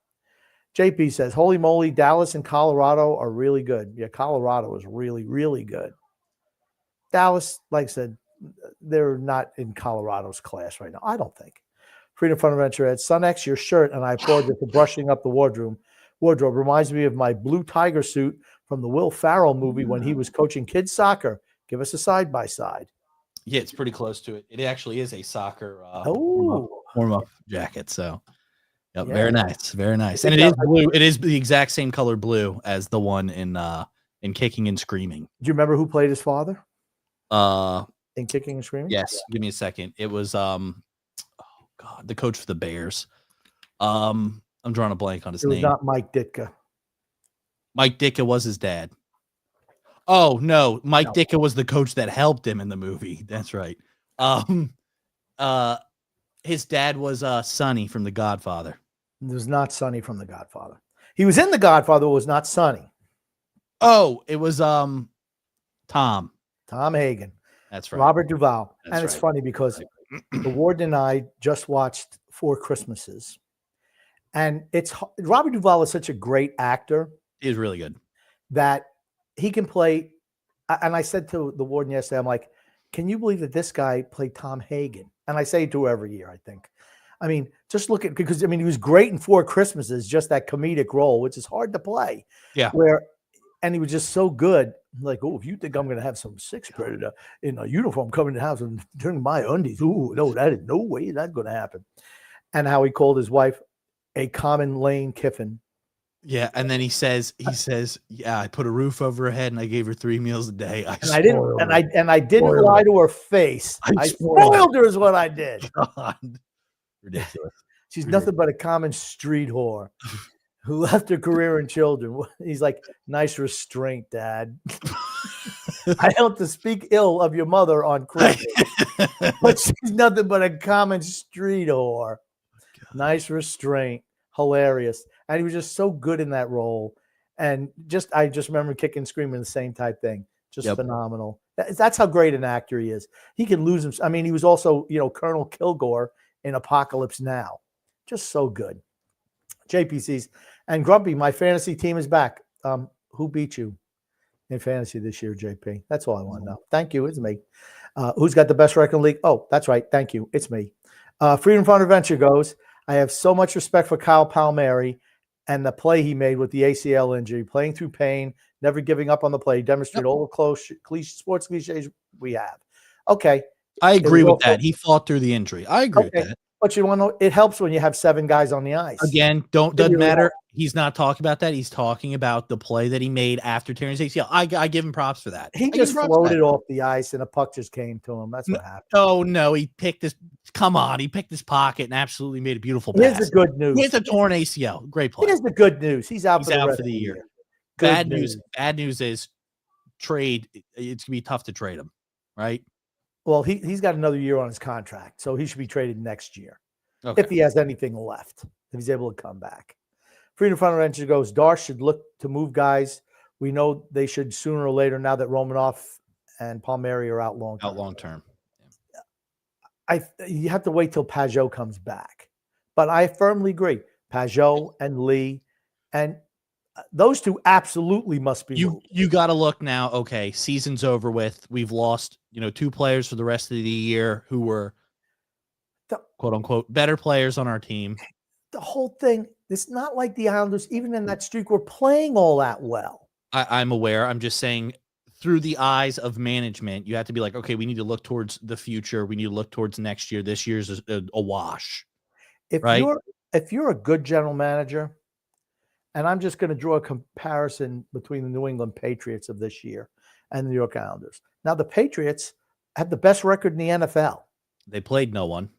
JP says, holy moly, Dallas and Colorado are really good. Yeah, Colorado is really, really good. Dallas, like I said, they're not in Colorado's class right now, I don't think. Freedom Fun Adventure Ed, Son X, your shirt, and I applaud you for brushing up the wardrobe. Reminds me of my blue tiger suit from the Will Ferrell movie when he was coaching kids soccer. Give us a side-by-side. Yeah, it's pretty close to it. It actually is a soccer warm-up jacket. So, yep, yeah. Very nice. Very nice. And it is blue. It is the exact same color blue as the one in Kicking and Screaming. Do you remember who played his father? In Kicking and Screaming? Yes. Give me a second. It was oh God, the coach for the Bears. I'm drawing a blank on his It was name. not Mike Ditka. Mike Ditka was his dad. Oh no, Mike No. Ditka was the coach that helped him in the movie. That's right. His dad was Sonny from The Godfather. It was not Sonny from The Godfather. He was in The Godfather, it was not Sonny. Oh, it was Tom. Tom Hagen. That's right. Robert Duvall. That's And it's right. funny because the warden and I just watched Four Christmases. And Robert Duvall is such a great actor He was really good. that he can play. And I said to the warden yesterday, I'm like, can you believe that this guy played Tom Hagen? And I say it to her every year, I think. I mean, just look at, because I mean, he was great in Four Christmases, just that comedic role, which is hard to play. Yeah. And he was just so good. Like, oh, if you think I'm going to have some sixth grader in a uniform coming to the house and turning my undies, oh, no, that is no way that's going to happen. And how he called his wife a common Lane Kiffin. Yeah, and then he says, yeah, I put a roof over her head and I gave her 3 meals a day. And I didn't lie to her face. I spoiled her is what I did. God. Ridiculous. She's nothing but a common street whore who left her career and children. He's like, nice restraint, Dad. I helped to speak ill of your mother on Christmas, but she's nothing but a common street whore. Nice restraint. Hilarious. And he was just so good in that role. And I just remember Kicking and Screaming, the same type thing. Just phenomenal. That's how great an actor he is. He can lose him. I mean, he was also, Colonel Kilgore in Apocalypse Now. Just so good. JPC's. And Grumpy, my fantasy team is back. Who beat you in fantasy this year, JP? That's all I want to know. Thank you. It's me. Who's got the best record in the league? Oh, that's right. Thank you. It's me. Freedom Fund Adventure goes, I have so much respect for Kyle Palmieri and the play he made with the ACL injury, playing through pain, never giving up on the play, demonstrate all the sports cliches we have. Okay. I agree with that. He fought through the injury. I agree with that. But you want to know, it helps when you have 7 guys on the ice. Again, doesn't matter. He's not talking about that. He's talking about the play that he made after tearing his ACL. I give him props for that. He just floated off the ice and a puck just came to him. That's what happened. Oh no, he picked his he picked his pocket and absolutely made a beautiful pass. Here's the good news. He has a torn ACL. Great play. Here's the good news. He's out for the year. Bad news is trade. It's gonna be tough to trade him, right? Well, he's got another year on his contract, so he should be traded next year. Okay. If he has anything left, if he's able to come back. Freedom Fund Adventure goes, Darsh should look to move guys. We know they should sooner or later now that Romanoff and Palmieri are out long term. You have to wait till Pajot comes back. But I firmly agree. Pajot and Lee, and those two absolutely must be moved. You got to look now. Okay, season's over with. We've lost, 2 players for the rest of the year who were quote unquote better players on our team. The whole thing, it's not like the Islanders, even in that streak, were playing all that well. I'm aware. I'm just saying, through the eyes of management, you have to be like, okay, we need to look towards the future. We need to look towards next year. This year's a wash. If you're a good general manager, and I'm just going to draw a comparison between the New England Patriots of this year and the New York Islanders. Now, the Patriots have the best record in the NFL. They played no one.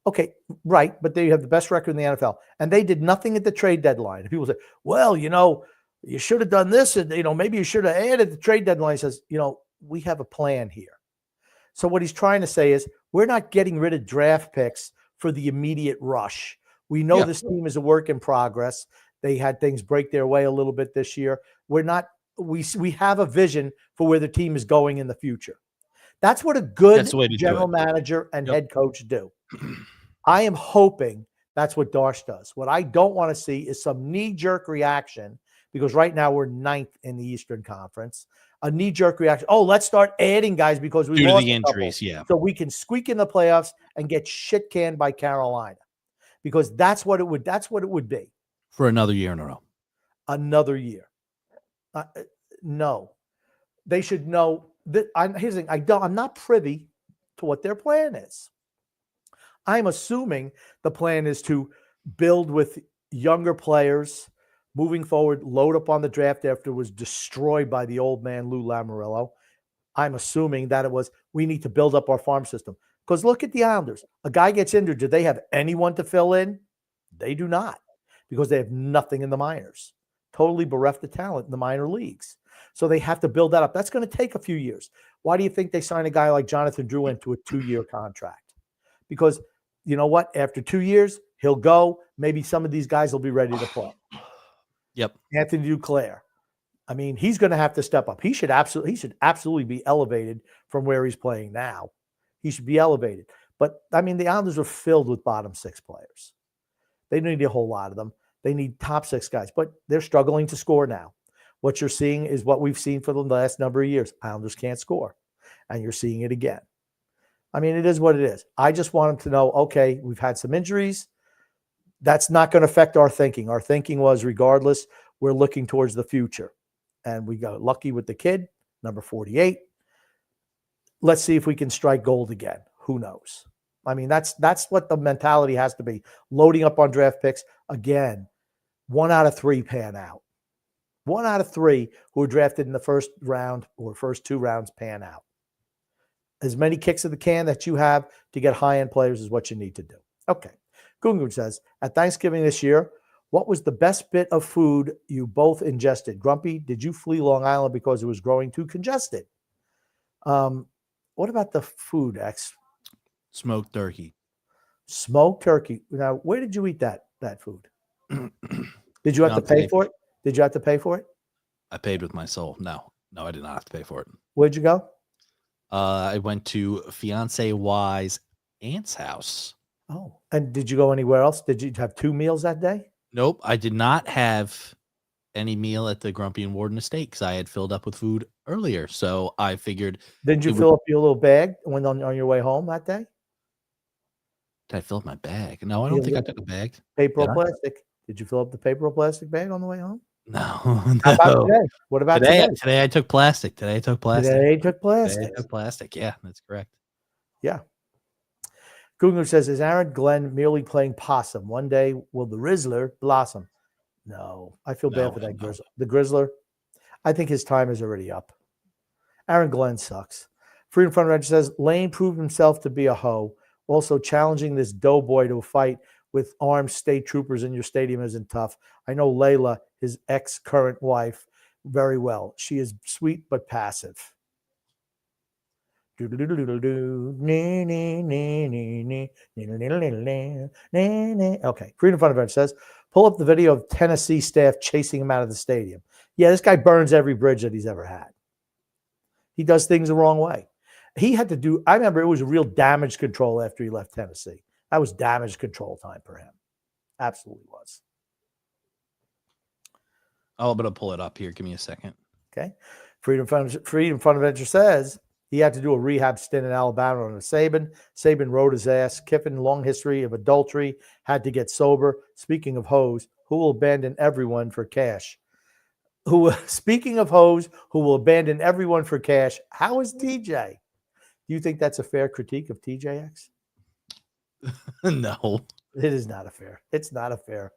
Okay, right, but they have the best record in the NFL, and they did nothing at the trade deadline. And people say, well, you should have done this, and maybe you should have added the trade deadline. He says, we have a plan here. So what he's trying to say is, we're not getting rid of draft picks for the immediate rush. We know this team is a work in progress. They had things break their way a little bit this year. We have a vision for where the team is going in the future. That's what a good general manager and head coach do. I am hoping that's what Darsh does. What I don't want to see is some knee-jerk reaction, because right now we're 9th in the Eastern Conference. A knee-jerk reaction. Oh, let's start adding guys because we lost the injuries, so we can squeak in the playoffs and get shit canned by Carolina, because that's what it would be for another year in a row. Another year. No, they should know that. Here's the thing. I'm not privy to what their plan is. I'm assuming the plan is to build with younger players moving forward, load up on the draft after it was destroyed by the old man, Lou Lamoriello. I'm assuming that it was, we need to build up our farm system. Because look at the Islanders. A guy gets injured. Do they have anyone to fill in? They do not, because they have nothing in the minors. Totally bereft of talent in the minor leagues. So they have to build that up. That's going to take a few years. Why do you think they signed a guy like Jonathan Drew into a 2-year contract? Because you know what? After 2 years, he'll go. Maybe some of these guys will be ready to play. Yep. Anthony Duclair. I mean, he's going to have to step up. He should absolutely be elevated from where he's playing now. He should be elevated. But I mean, the Islanders are filled with bottom 6 players. They need a whole lot of them. They need top 6 guys, but they're struggling to score now. What you're seeing is what we've seen for the last number of years. Islanders can't score, and you're seeing it again. I mean, it is what it is. I just want them to know, okay, we've had some injuries. That's not going to affect our thinking. Our thinking was, regardless, we're looking towards the future. And we got lucky with the kid, number 48. Let's see if we can strike gold again. Who knows? I mean, that's what the mentality has to be. Loading up on draft picks. Again, 1 out of 3 pan out. 1 out of 3 who were drafted in the first round or first 2 rounds pan out. As many kicks of the can that you have to get high-end players is what you need to do. Okay. Gungun says, at Thanksgiving this year, what was the best bit of food you both ingested? Grumpy, did you flee Long Island because it was growing too congested? What about the food, X? Smoked turkey. Smoked turkey. Now, where did you eat that food? Did you have to pay for it? Did you have to pay for it? I paid with my soul. No, I did not have to pay for it. Where'd you go? I went to fiance Y's aunt's house. Oh, and did you go anywhere else? Did you have 2 meals that day? Nope, I did not have any meal at the Grumpy and Warden estate because I had filled up with food earlier. So I figured. Didn't you fill up your little bag when on your way home that day? Did I fill up my bag? No, I don't think I took a bag. Paper or plastic? Did you fill up the paper or plastic bag on the way home? No. How about today? What about today? Today I took plastic. Today took plastic. Yeah, that's correct. Yeah. Gungun says, is Aaron Glenn merely playing possum? One day will the Rizzler blossom? No, I feel bad for that Grizzler. The Grizzler, I think his time is already up. Aaron Glenn sucks. Freedom Front Rancher says, Lane proved himself to be a hoe. Also, challenging this doughboy to a fight with armed state troopers in your stadium isn't tough. I know Layla, his ex-current wife, very well. She is sweet but passive. Okay, Freedom Fund Event says, pull up the video of Tennessee staff chasing him out of the stadium. Yeah, this guy burns every bridge that he's ever had. He does things the wrong way. He had to do, I remember it was real damage control after he left Tennessee. That was damage control time for him. Absolutely was. I'm going to pull it up here. Give me a second. Okay. Freedom Fund Adventure says he had to do a rehab stint in Alabama on a Saban. Saban rode his ass. Kiffin, long history of adultery, had to get sober. Speaking of hoes, who will abandon everyone for cash? Speaking of hoes, who will abandon everyone for cash? How is TJ? Do you think that's a fair critique of TJX? No. It is not a fair. It's not a fair.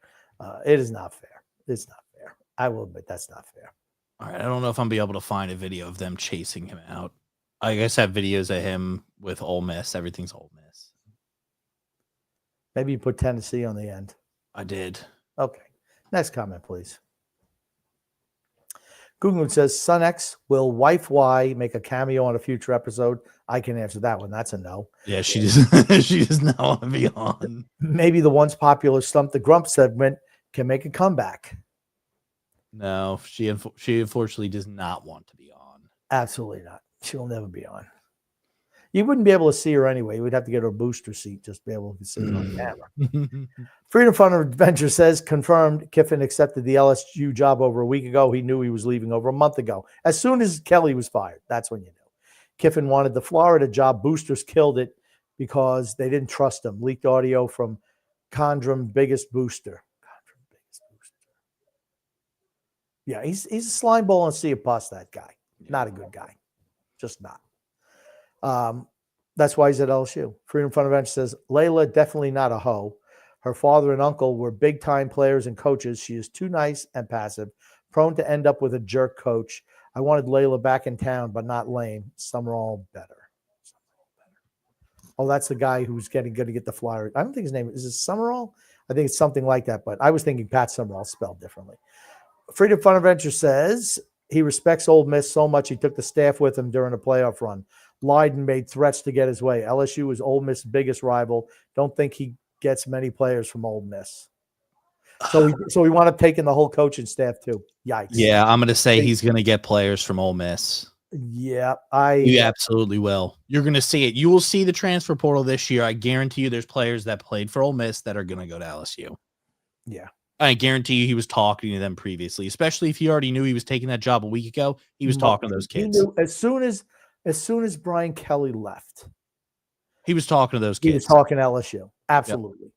It is not fair. It's not fair. I will admit that's not fair. All right. I don't know if I'm be able to find a video of them chasing him out. I guess I have videos of him with Ole Miss. Everything's Ole Miss. Maybe you put Tennessee on the end. I did. Okay. Next comment, please. Google says, Son X, will wife Y make a cameo on a future episode? I can answer that one. That's a no. Yeah, she does not want to be on. Maybe the once popular Stump the Grump segment can make a comeback. No, she unfortunately does not want to be on. Absolutely not. She'll never be on. You wouldn't be able to see her anyway. You would have to get her booster seat just to be able to see her on camera. Freedom Fund Adventure says, confirmed Kiffin accepted the LSU job over a week ago. He knew he was leaving over a month ago. As soon as Kelly was fired, that's when you knew. Kiffin wanted the Florida job. Boosters killed it because they didn't trust him. Leaked audio from Condrum, biggest booster. Yeah, he's a slime ball and see a pus, that guy. Not a good guy. Just not. That's why he's at LSU. Freedom Fund Adventure says, Layla, definitely not a hoe. Her father and uncle were big-time players and coaches. She is too nice and passive, prone to end up with a jerk coach. I wanted Layla back in town, but not Lane. Summerall better. Oh, that's the guy who's going to get the flyer. I don't think his name is Summerall. I think it's something like that, but I was thinking Pat Summerall spelled differently. Freedom Fun Adventure says he respects Ole Miss so much he took the staff with him during a playoff run. Lied and made threats to get his way. LSU is Ole Miss' biggest rival. Don't think he gets many players from Ole Miss. So we want to take in the whole coaching staff too. Yikes. Yeah, I'm going to say he's going to get players from Ole Miss. Yeah, You absolutely will. You're going to see it. You will see the transfer portal this year. I guarantee you there's players that played for Ole Miss that are going to go to LSU. Yeah. I guarantee you he was talking to them previously, especially if he already knew he was taking that job a week ago. He was talking to those He kids. knew as soon as Brian Kelly left, He was talking to those kids. he was talking LSU. Absolutely.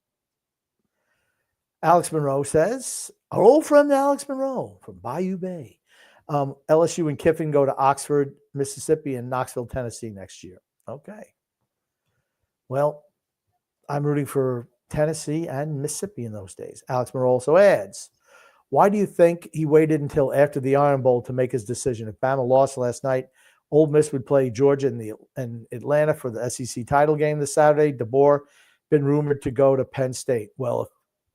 Alex Monroe says, our old friend Alex Monroe from Bayou Bay. LSU and Kiffin go to Oxford, Mississippi, and Knoxville, Tennessee next year. Okay. Well, I'm rooting for Tennessee and Mississippi in those days. Alex Monroe also adds, why do you think he waited until after the Iron Bowl to make his decision? If Bama lost last night, Ole Miss would play Georgia in Atlanta for the SEC title game this Saturday. DeBoer been rumored to go to Penn State. Well,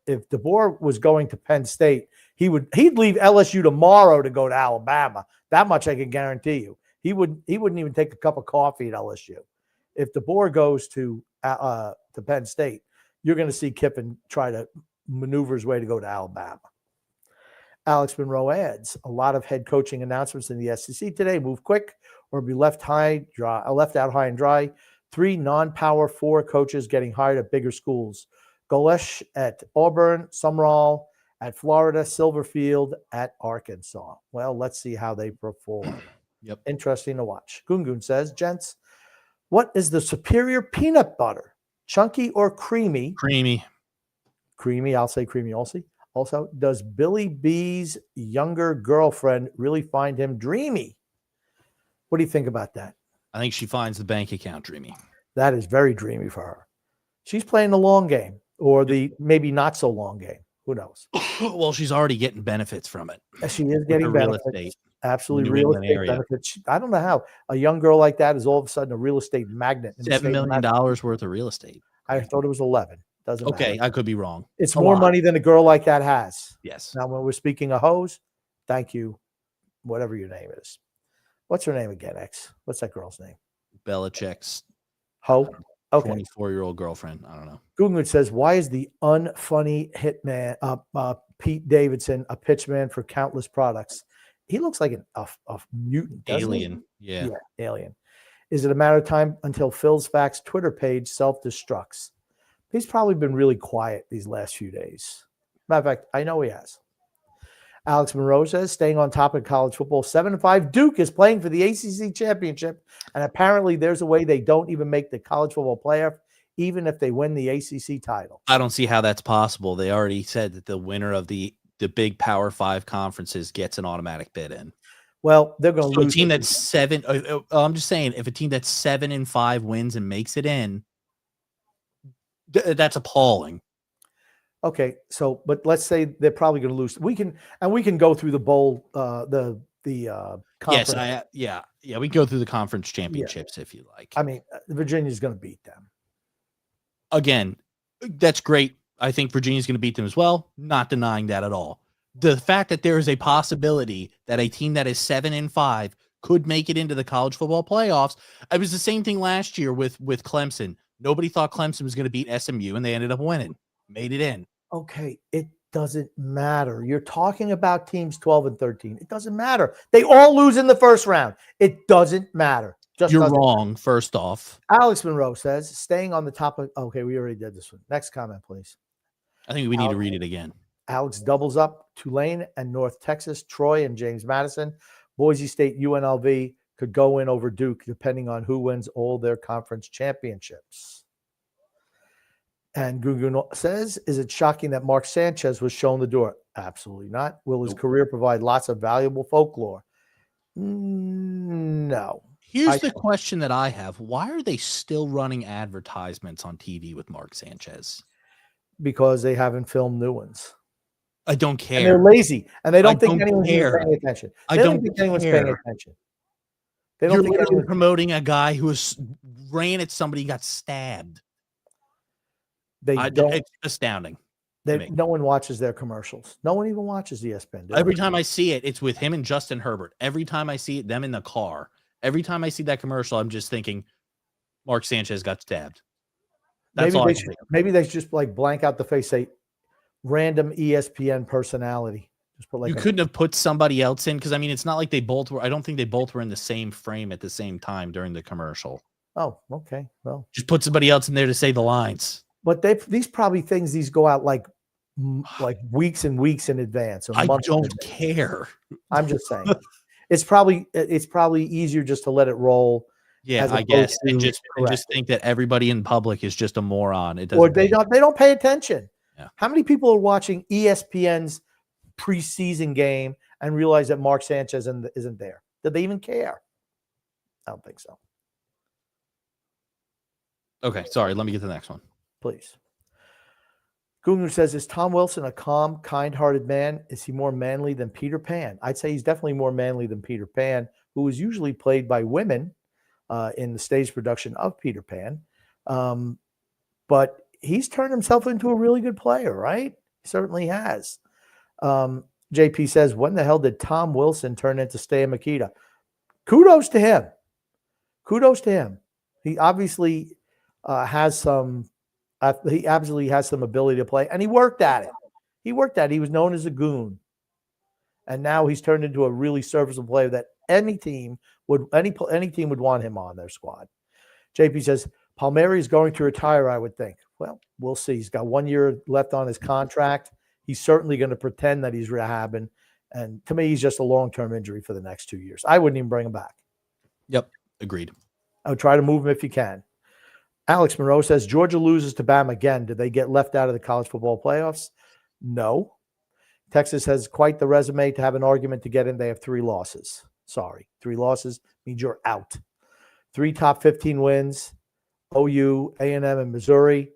if DeBoer was going to Penn State, he'd leave LSU tomorrow to go to Alabama. That much I can guarantee you. He wouldn't even take a cup of coffee at LSU. If DeBoer goes to Penn State, you're going to see Kiffin try to maneuver his way to go to Alabama. Alex Monroe adds, a lot of head coaching announcements in the SEC today. Move quick or be left out high and dry. 3 non-power 4 coaches getting hired at bigger schools. Golesh at Auburn, Summerall at Florida, Silverfield at Arkansas. Well, let's see how they perform. Yep. Interesting to watch. Gungun says, gents, what is the superior peanut butter? Chunky or creamy? Creamy. Creamy, I'll say creamy also. Also, does Billy B's younger girlfriend really find him dreamy? What do you think about that? I think she finds the bank account dreamy. That is very dreamy for her. She's playing the long game or the maybe not so long game. Who knows? Well, she's already getting benefits from it. She is getting real benefits. estate. Absolutely, New real England estate area. benefits. I don't know how a young girl like that is all of a sudden a real estate magnet. in the $7 state of million Massachusetts. worth of real estate. I thought it was 11. Doesn't Okay, matter. I could be wrong. It's A more lot. money than a girl like that has. Yes. Now, when we're speaking of hoes, thank you, whatever your name is. What's her name again, X? What's that girl's name? Belichick's Ho? Okay. 24-year-old girlfriend. I don't know. Google says, why is the unfunny hitman, Pete Davidson, a pitchman for countless products? He looks like a mutant. doesn't he? Alien. Yeah. Alien. Is it a matter of time until Phil's Facts Twitter page self-destructs? He's probably been really quiet these last few days. Matter of fact, I know he has. Alex Monroe says, staying on top of college football, 7-5. Duke is playing for the ACC championship, and apparently there's a way they don't even make the college football playoff, even if they win the ACC title. I don't see how that's possible. They already said that the winner of the big Power 5 conferences gets an automatic bid in. Well, they're going to So a lose. team that's 7. I'm just saying, if a team that's 7-5 wins and makes it in, that's appalling. Okay, so but let's say they're probably going to lose. We can go through the bowl, the conference. Yes, we can go through the conference championships if you like. I mean, Virginia's going to beat them. Again, that's great. I think Virginia's going to beat them as well. Not denying that at all. The fact that there is a possibility that a team that is 7-5 could make it into the college football playoffs. It was the same thing last year with Clemson. Nobody thought Clemson was going to beat SMU, and they ended up winning. Made it in. Okay, it doesn't matter. You're talking about teams 12 and 13. It doesn't matter. They all lose in the first round. It doesn't matter. You're doesn't wrong, first off. Alex Monroe says, staying on the top of. Okay, we already did this one. Next comment, please. I think we need to read it again. Alex doubles up Tulane and North Texas, Troy and James Madison. Boise State, UNLV could go in over Duke depending on who wins all their conference championships. And Gugu says, is it shocking that Mark Sanchez was shown the door? Absolutely not. Will his career provide lots of valuable folklore? No. Here's the question that I have. Why are they still running advertisements on TV with Mark Sanchez? Because they haven't filmed new ones. I don't And they're care. lazy, and they don't I think don't anyone's even care. paying attention. I They don't think anyone's paying care. attention. They don't You're think literally anyone's promoting a guy who ran at somebody, got stabbed. they don't. It's astounding. to me. No one watches their commercials. No one even watches ESPN. Every time I see it, it's with him and Justin Herbert. Every time I see it, them in the car. Every time I see that commercial, I'm just thinking, Mark Sanchez got stabbed. That's all. Maybe they should just like blank out the face, say random ESPN personality. Just put like You couldn't have put somebody else in because I mean, it's not like they both were. I don't think they both were in the same frame at the same time during the commercial. Oh, okay. Well, just put somebody else in there to say the lines. But these go out like weeks and weeks in advance. I don't care. I'm just saying, it's probably easier just to let it roll. Yeah, I guess, and just think that everybody in public is just a moron. It doesn't. Or they don't pay attention. Yeah. How many people are watching ESPN's preseason game and realize that Mark Sanchez isn't there? Did they even care? I don't think so. Okay, sorry. Let me get to the next one. Please. Gungu says, is Tom Wilson a calm, kind-hearted man? Is he more manly than Peter Pan? I'd say he's definitely more manly than Peter Pan, who was usually played by women in the stage production of Peter Pan. But he's turned himself into a really good player, right? He certainly has. JP says, when the hell did Tom Wilson turn into Stan Mikita? Kudos to him. Kudos to him. He obviously has some ability to play, and he worked at it. He was known as a goon, and now he's turned into a really serviceable player that any team would want him on their squad. JP says Palmieri is going to retire, I would think. Well, we'll see. He's got 1 year left on his contract. He's certainly going to pretend that he's rehabbing, and to me, he's just a long-term injury for the next 2 years. I wouldn't even bring him back. Yep, agreed. I would try to move him if you can. Alex Monroe says, Georgia loses to Bama again. Did they get left out of the college football playoffs? No. Texas has quite the resume to have an argument to get in. They have 3 losses. Sorry. 3 losses means you're out. 3 top 15 wins, OU, A&M, and Missouri.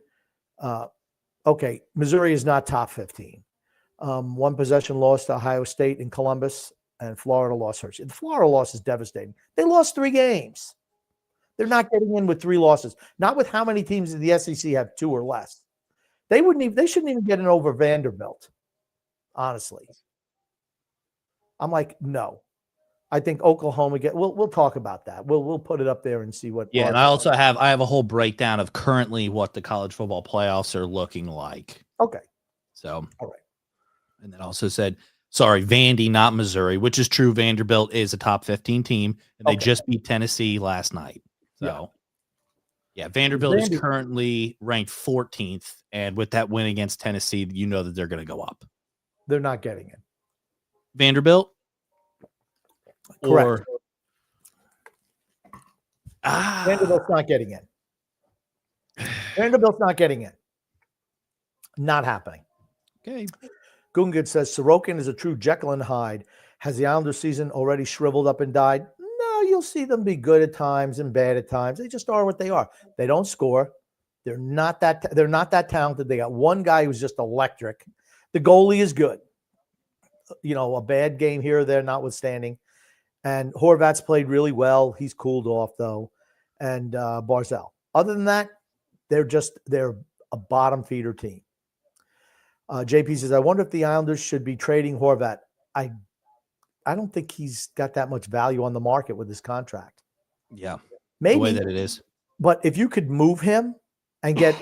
Okay, Missouri is not top 15. 1 possession loss to Ohio State in Columbus, and Florida lost Hershey. The Florida loss is devastating. They lost 3 games. They're not getting in with 3 losses. Not with how many teams in the SEC have 2 or less. They shouldn't even get in over Vanderbilt. Honestly. I'm like, no. I think Oklahoma we'll talk about that. We'll put it up there and see what. Yeah, and I have a whole breakdown of currently what the college football playoffs are looking like. Okay. So all right. And then also said, sorry, Vandy, not Missouri, which is true. Vanderbilt is a top 15 team, and they just beat Tennessee last night. So, yeah, Vanderbilt is currently ranked 14th, and with that win against Tennessee, you know that they're going to go up. They're not getting it. Vanderbilt? Correct. Vanderbilt's not getting in. Vanderbilt's not getting in. Not happening. Okay. Gungad says Sorokin is a true Jekyll and Hyde. Has the Islanders season already shriveled up and died? No, you'll see them be good at times and bad at times. They just are what they are. They don't score. They're not that talented. They got one guy who's just electric. The goalie is good. You know, a bad game here or there notwithstanding. And Horvat's played really well. He's cooled off though. And Barzell. Other than that, they're a bottom feeder team. JP says, I wonder if the Islanders should be trading Horvat. I don't think he's got that much value on the market with his contract. Yeah. Maybe. The way that it is. But if you could move him and get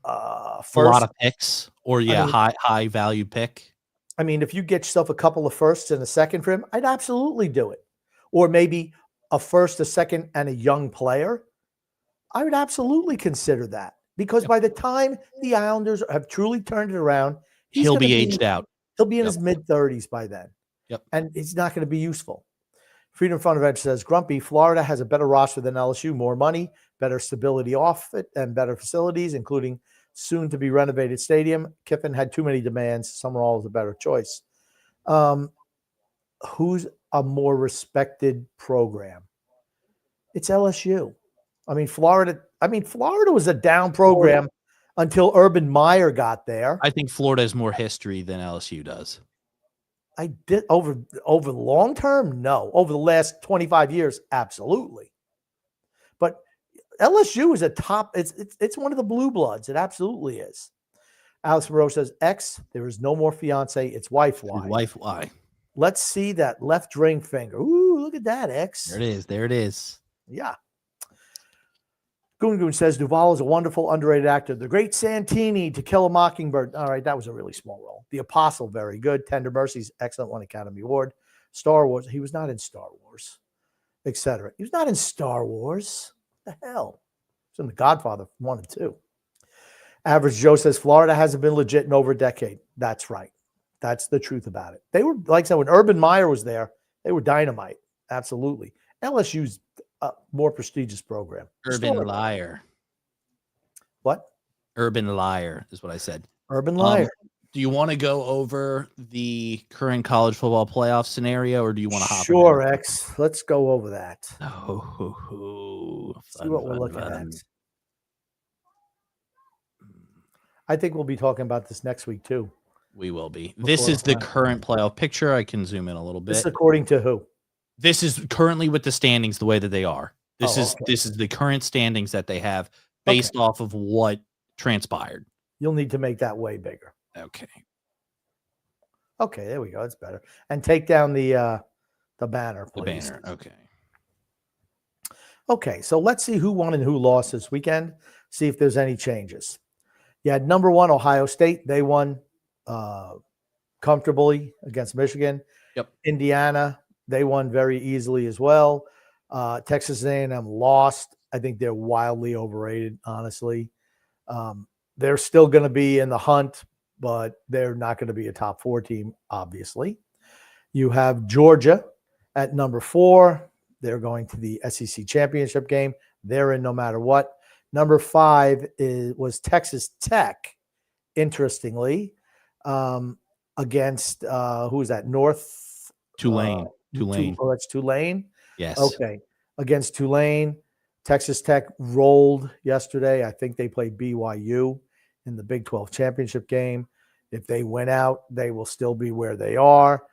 first, a lot of picks or high value pick. I mean, if you get yourself a couple of firsts and a second for him, I'd absolutely do it. Or maybe a first, a second, and a young player. I would absolutely consider that. Because by the time the Islanders have truly turned it around, he'll be aged out. He'll be in his mid-30s by then. Yep. And it's not going to be useful. Freedom Front of Edge says, Grumpy, Florida has a better roster than LSU, more money, better stability off it, and better facilities, including soon-to-be renovated stadium. Kiffin had too many demands. Summerall is a better choice. Who's a more respected program? It's LSU. Florida was a down program until Urban Meyer got there. I think Florida has more history than LSU does. I did over the long term, no. Over the last 25 years, absolutely. But LSU is a top. It's one of the blue bloods. It absolutely is. Alex Moreau says, "X, there is no more fiance. It's wife. Why? Wife, why? Let's see that left ring finger. Ooh, look at that, X. There it is. There it is. Yeah." Goon Goon says Duvall is a wonderful, underrated actor. The Great Santini, To Kill a Mockingbird. All right, that was a really small role. The Apostle, very good. Tender Mercies, excellent, won Academy Award. Star Wars, he was not in Star Wars, etc. He was not in Star Wars. What the hell? He was in The Godfather 1 and 2. Average Joe says Florida hasn't been legit in over a decade. That's right. That's the truth about it. They were, like I said, when Urban Meyer was there, they were dynamite. Absolutely. LSU's a more prestigious program. Urban Liar. What? Urban Liar is what I said. Urban Liar. Do you want to go over the current college football playoff scenario, or do you want to hop in Sure, there? X. Let's go over that. See what we're looking at. I think we'll be talking about this next week too. We will be. This is the current playoff picture. I can zoom in a little bit. This is according to who? This is currently with the standings the way that they are. This Oh, is okay. this is the current standings that they have based off of what transpired. You'll need to make that way bigger. Okay. Okay, there we go. That's better. And take down the banner, The please. banner. Okay. Okay, so let's see who won and who lost this weekend. See if there's any changes. You had number 1 Ohio State. They won comfortably against Michigan. Yep. Indiana, they won very easily as well. Texas A&M lost. I think they're wildly overrated, honestly. They're still going to be in the hunt, but they're not going to be a top 4 team, obviously. You have Georgia at number 4. They're going to the SEC championship game. They're in no matter what. Number 5 was Texas Tech, interestingly, against who is that? Tulane. Tulane. Oh, that's Tulane. Yes. Okay. Against Tulane, Texas Tech rolled yesterday. I think they played BYU in the Big 12 championship game. If they win out, they will still be where they are.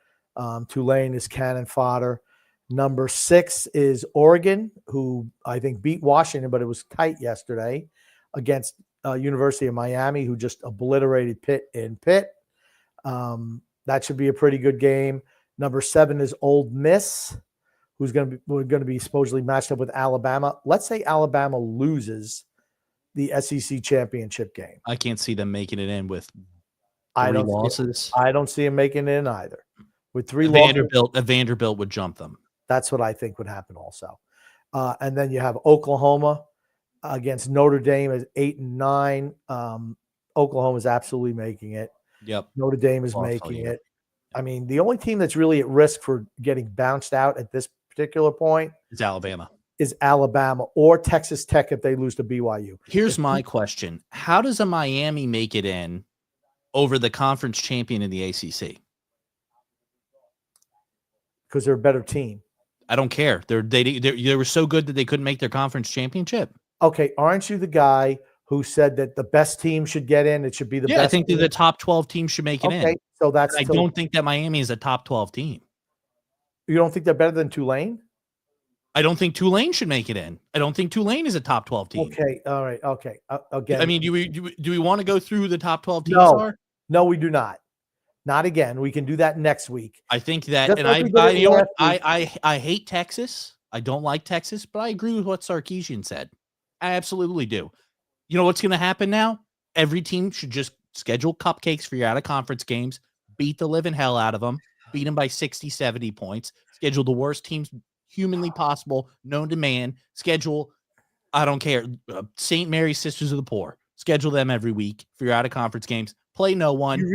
Tulane is cannon fodder. Number 6 is Oregon, who I think beat Washington, but it was tight yesterday against University of Miami, who just obliterated Pitt in Pitt. That should be a pretty good game. Number 7 is Ole Miss, who's going to be supposedly matched up with Alabama. Let's say Alabama loses the SEC championship game. I can't see them making it in with 3 I don't losses. I don't see them making it in either. With 3 losses, Vanderbilt would jump them. that's what I think would happen also. And then you have Oklahoma against Notre Dame as 8 and 9. Oklahoma is absolutely making it. Yep. Notre Dame is I'll tell making you. it. I mean, the only team that's really at risk for getting bounced out at this particular point It's Alabama. is Alabama or Texas Tech if they lose to BYU. Here's my question. How does a Miami make it in over the conference champion in the ACC? Because they're a better team. I don't care. They were so good that they couldn't make their conference championship. Okay, aren't you the guy who said that the best team should get in? It should be the best. I think team. the top 12 teams should make it Okay, in. so that's. I don't think that Miami is a top 12 team. You don't think they're better than Tulane? I don't think Tulane should make it in. I don't think Tulane is a top 12 team. Okay, all right, okay. Again, I mean, do we want to go through the top 12 teams? No, we do not. Not again. We can do that next week. I think that, Just and like we did it you know what? last week. I hate Texas. I don't like Texas, but I agree with what Sarkisian said. I absolutely do. You know what's going to happen now? Every team should just schedule cupcakes for your out of conference games, beat the living hell out of them, beat them by 60, 70 points, schedule the worst teams humanly possible, known to man, schedule, I don't care, St. Mary's Sisters of the Poor, schedule them every week for your out of conference games. Play no one. You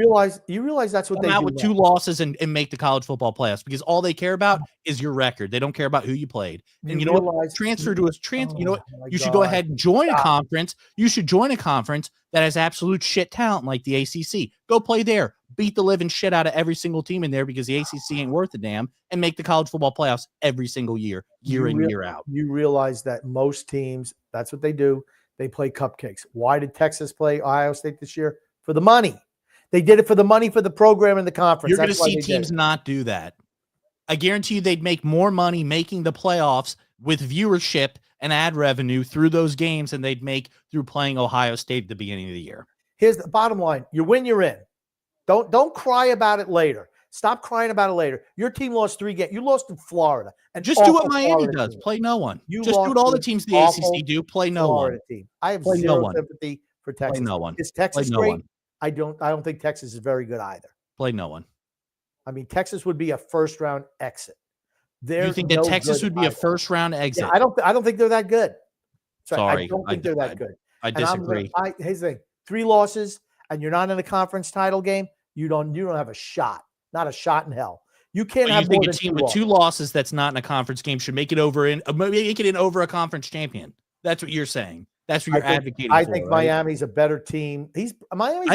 realize that's what Come they out do with now. 2 losses and make the college football playoffs because all they care about is your record. They don't care about who you played. And you know what? Transfer to us. You know what? Oh my You should go God. ahead and join a Stop. conference. You should join a conference that has absolute shit talent like the ACC. Go play there. Beat the living shit out of every single team in there because the ACC ain't worth a damn, and make the college football playoffs every single year, year in, year out. You realize that most teams, that's what they do. They play cupcakes. Why did Texas play Ohio State this year? For the money. They did it for the money for the program and the conference. You're going to That's why see they did teams it. not do that. I guarantee you they'd make more money making the playoffs with viewership and ad revenue through those games than they'd make through playing Ohio State at the beginning of the year. Here's the bottom line. You win, you're in. Don't cry about it later. Stop crying about it later. Your team lost 3 games. You lost in Florida. Just do what Miami does. Play no one. Just do what all the teams in the ACC do. Play no one. Team. I have Play zero no one. sympathy for Texas. Play no one. Is Texas Play no great? one. I don't think Texas is very good either. Play no one. I mean, Texas would be a first round exit. You think that Texas would be a first round exit? Yeah, I don't think they're that good. Sorry, I don't think they're that good. I disagree. Here's the thing: 3 losses, and you're not in a conference title game. You don't have a shot. Not a shot in hell. You can't But have you think more a than team 2 with 2 losses that's not in a conference game should make it over over a conference champion? That's what you're saying. That's what you're advocating for. I think right? Miami's a better team. Miami.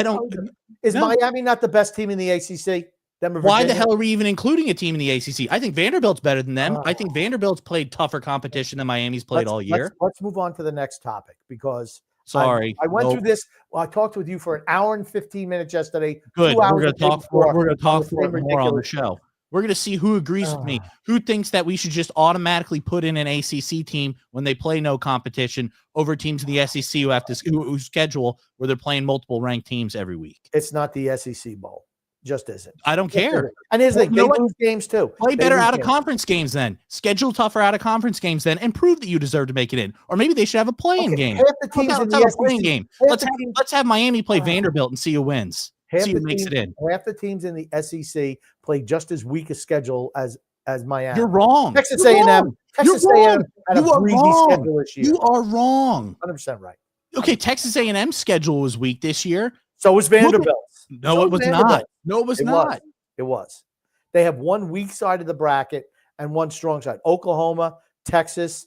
Is No. Miami not the best team in the ACC? Why the hell are we even including a team in the ACC? I think Vanderbilt's better than them. I think Vanderbilt's played tougher competition than Miami's played all year. Let's move on to the next topic because Sorry, I went through this. Well, I talked with you for an hour and 15 minutes yesterday. Good. 2 hours We're going to the day talk for before we're going to talk the for same it more on the ridiculous show. We're going to see who agrees with me, who thinks that we should just automatically put in an ACC team when they play no competition over teams in the SEC who have to who schedule where they're playing multiple ranked teams every week. It's not the SEC Bowl. Just isn't. I don't care. And here's the thing, You know they what? lose games too. Play They better lose out of games. conference games then. Schedule tougher out of conference games then, and prove that you deserve to make it in. Or maybe they should have a playing game. Half the teams Let's in have the a playing SEC game. half Let's the have, teams- let's have Miami play Vanderbilt and see who wins. See who makes it in. Half the teams in the SEC play just as weak a schedule as Miami. You're wrong. Texas You're A&M. wrong. Texas You're A&M wrong. had You a are breezy wrong. schedule this year. You are wrong. 100% right. Okay, Texas A&M's schedule was weak this year. So was Vanderbilt's. No, So it was Vanderbilt. not. No, it was not. It was. They have one weak side of the bracket and one strong side. Oklahoma, Texas,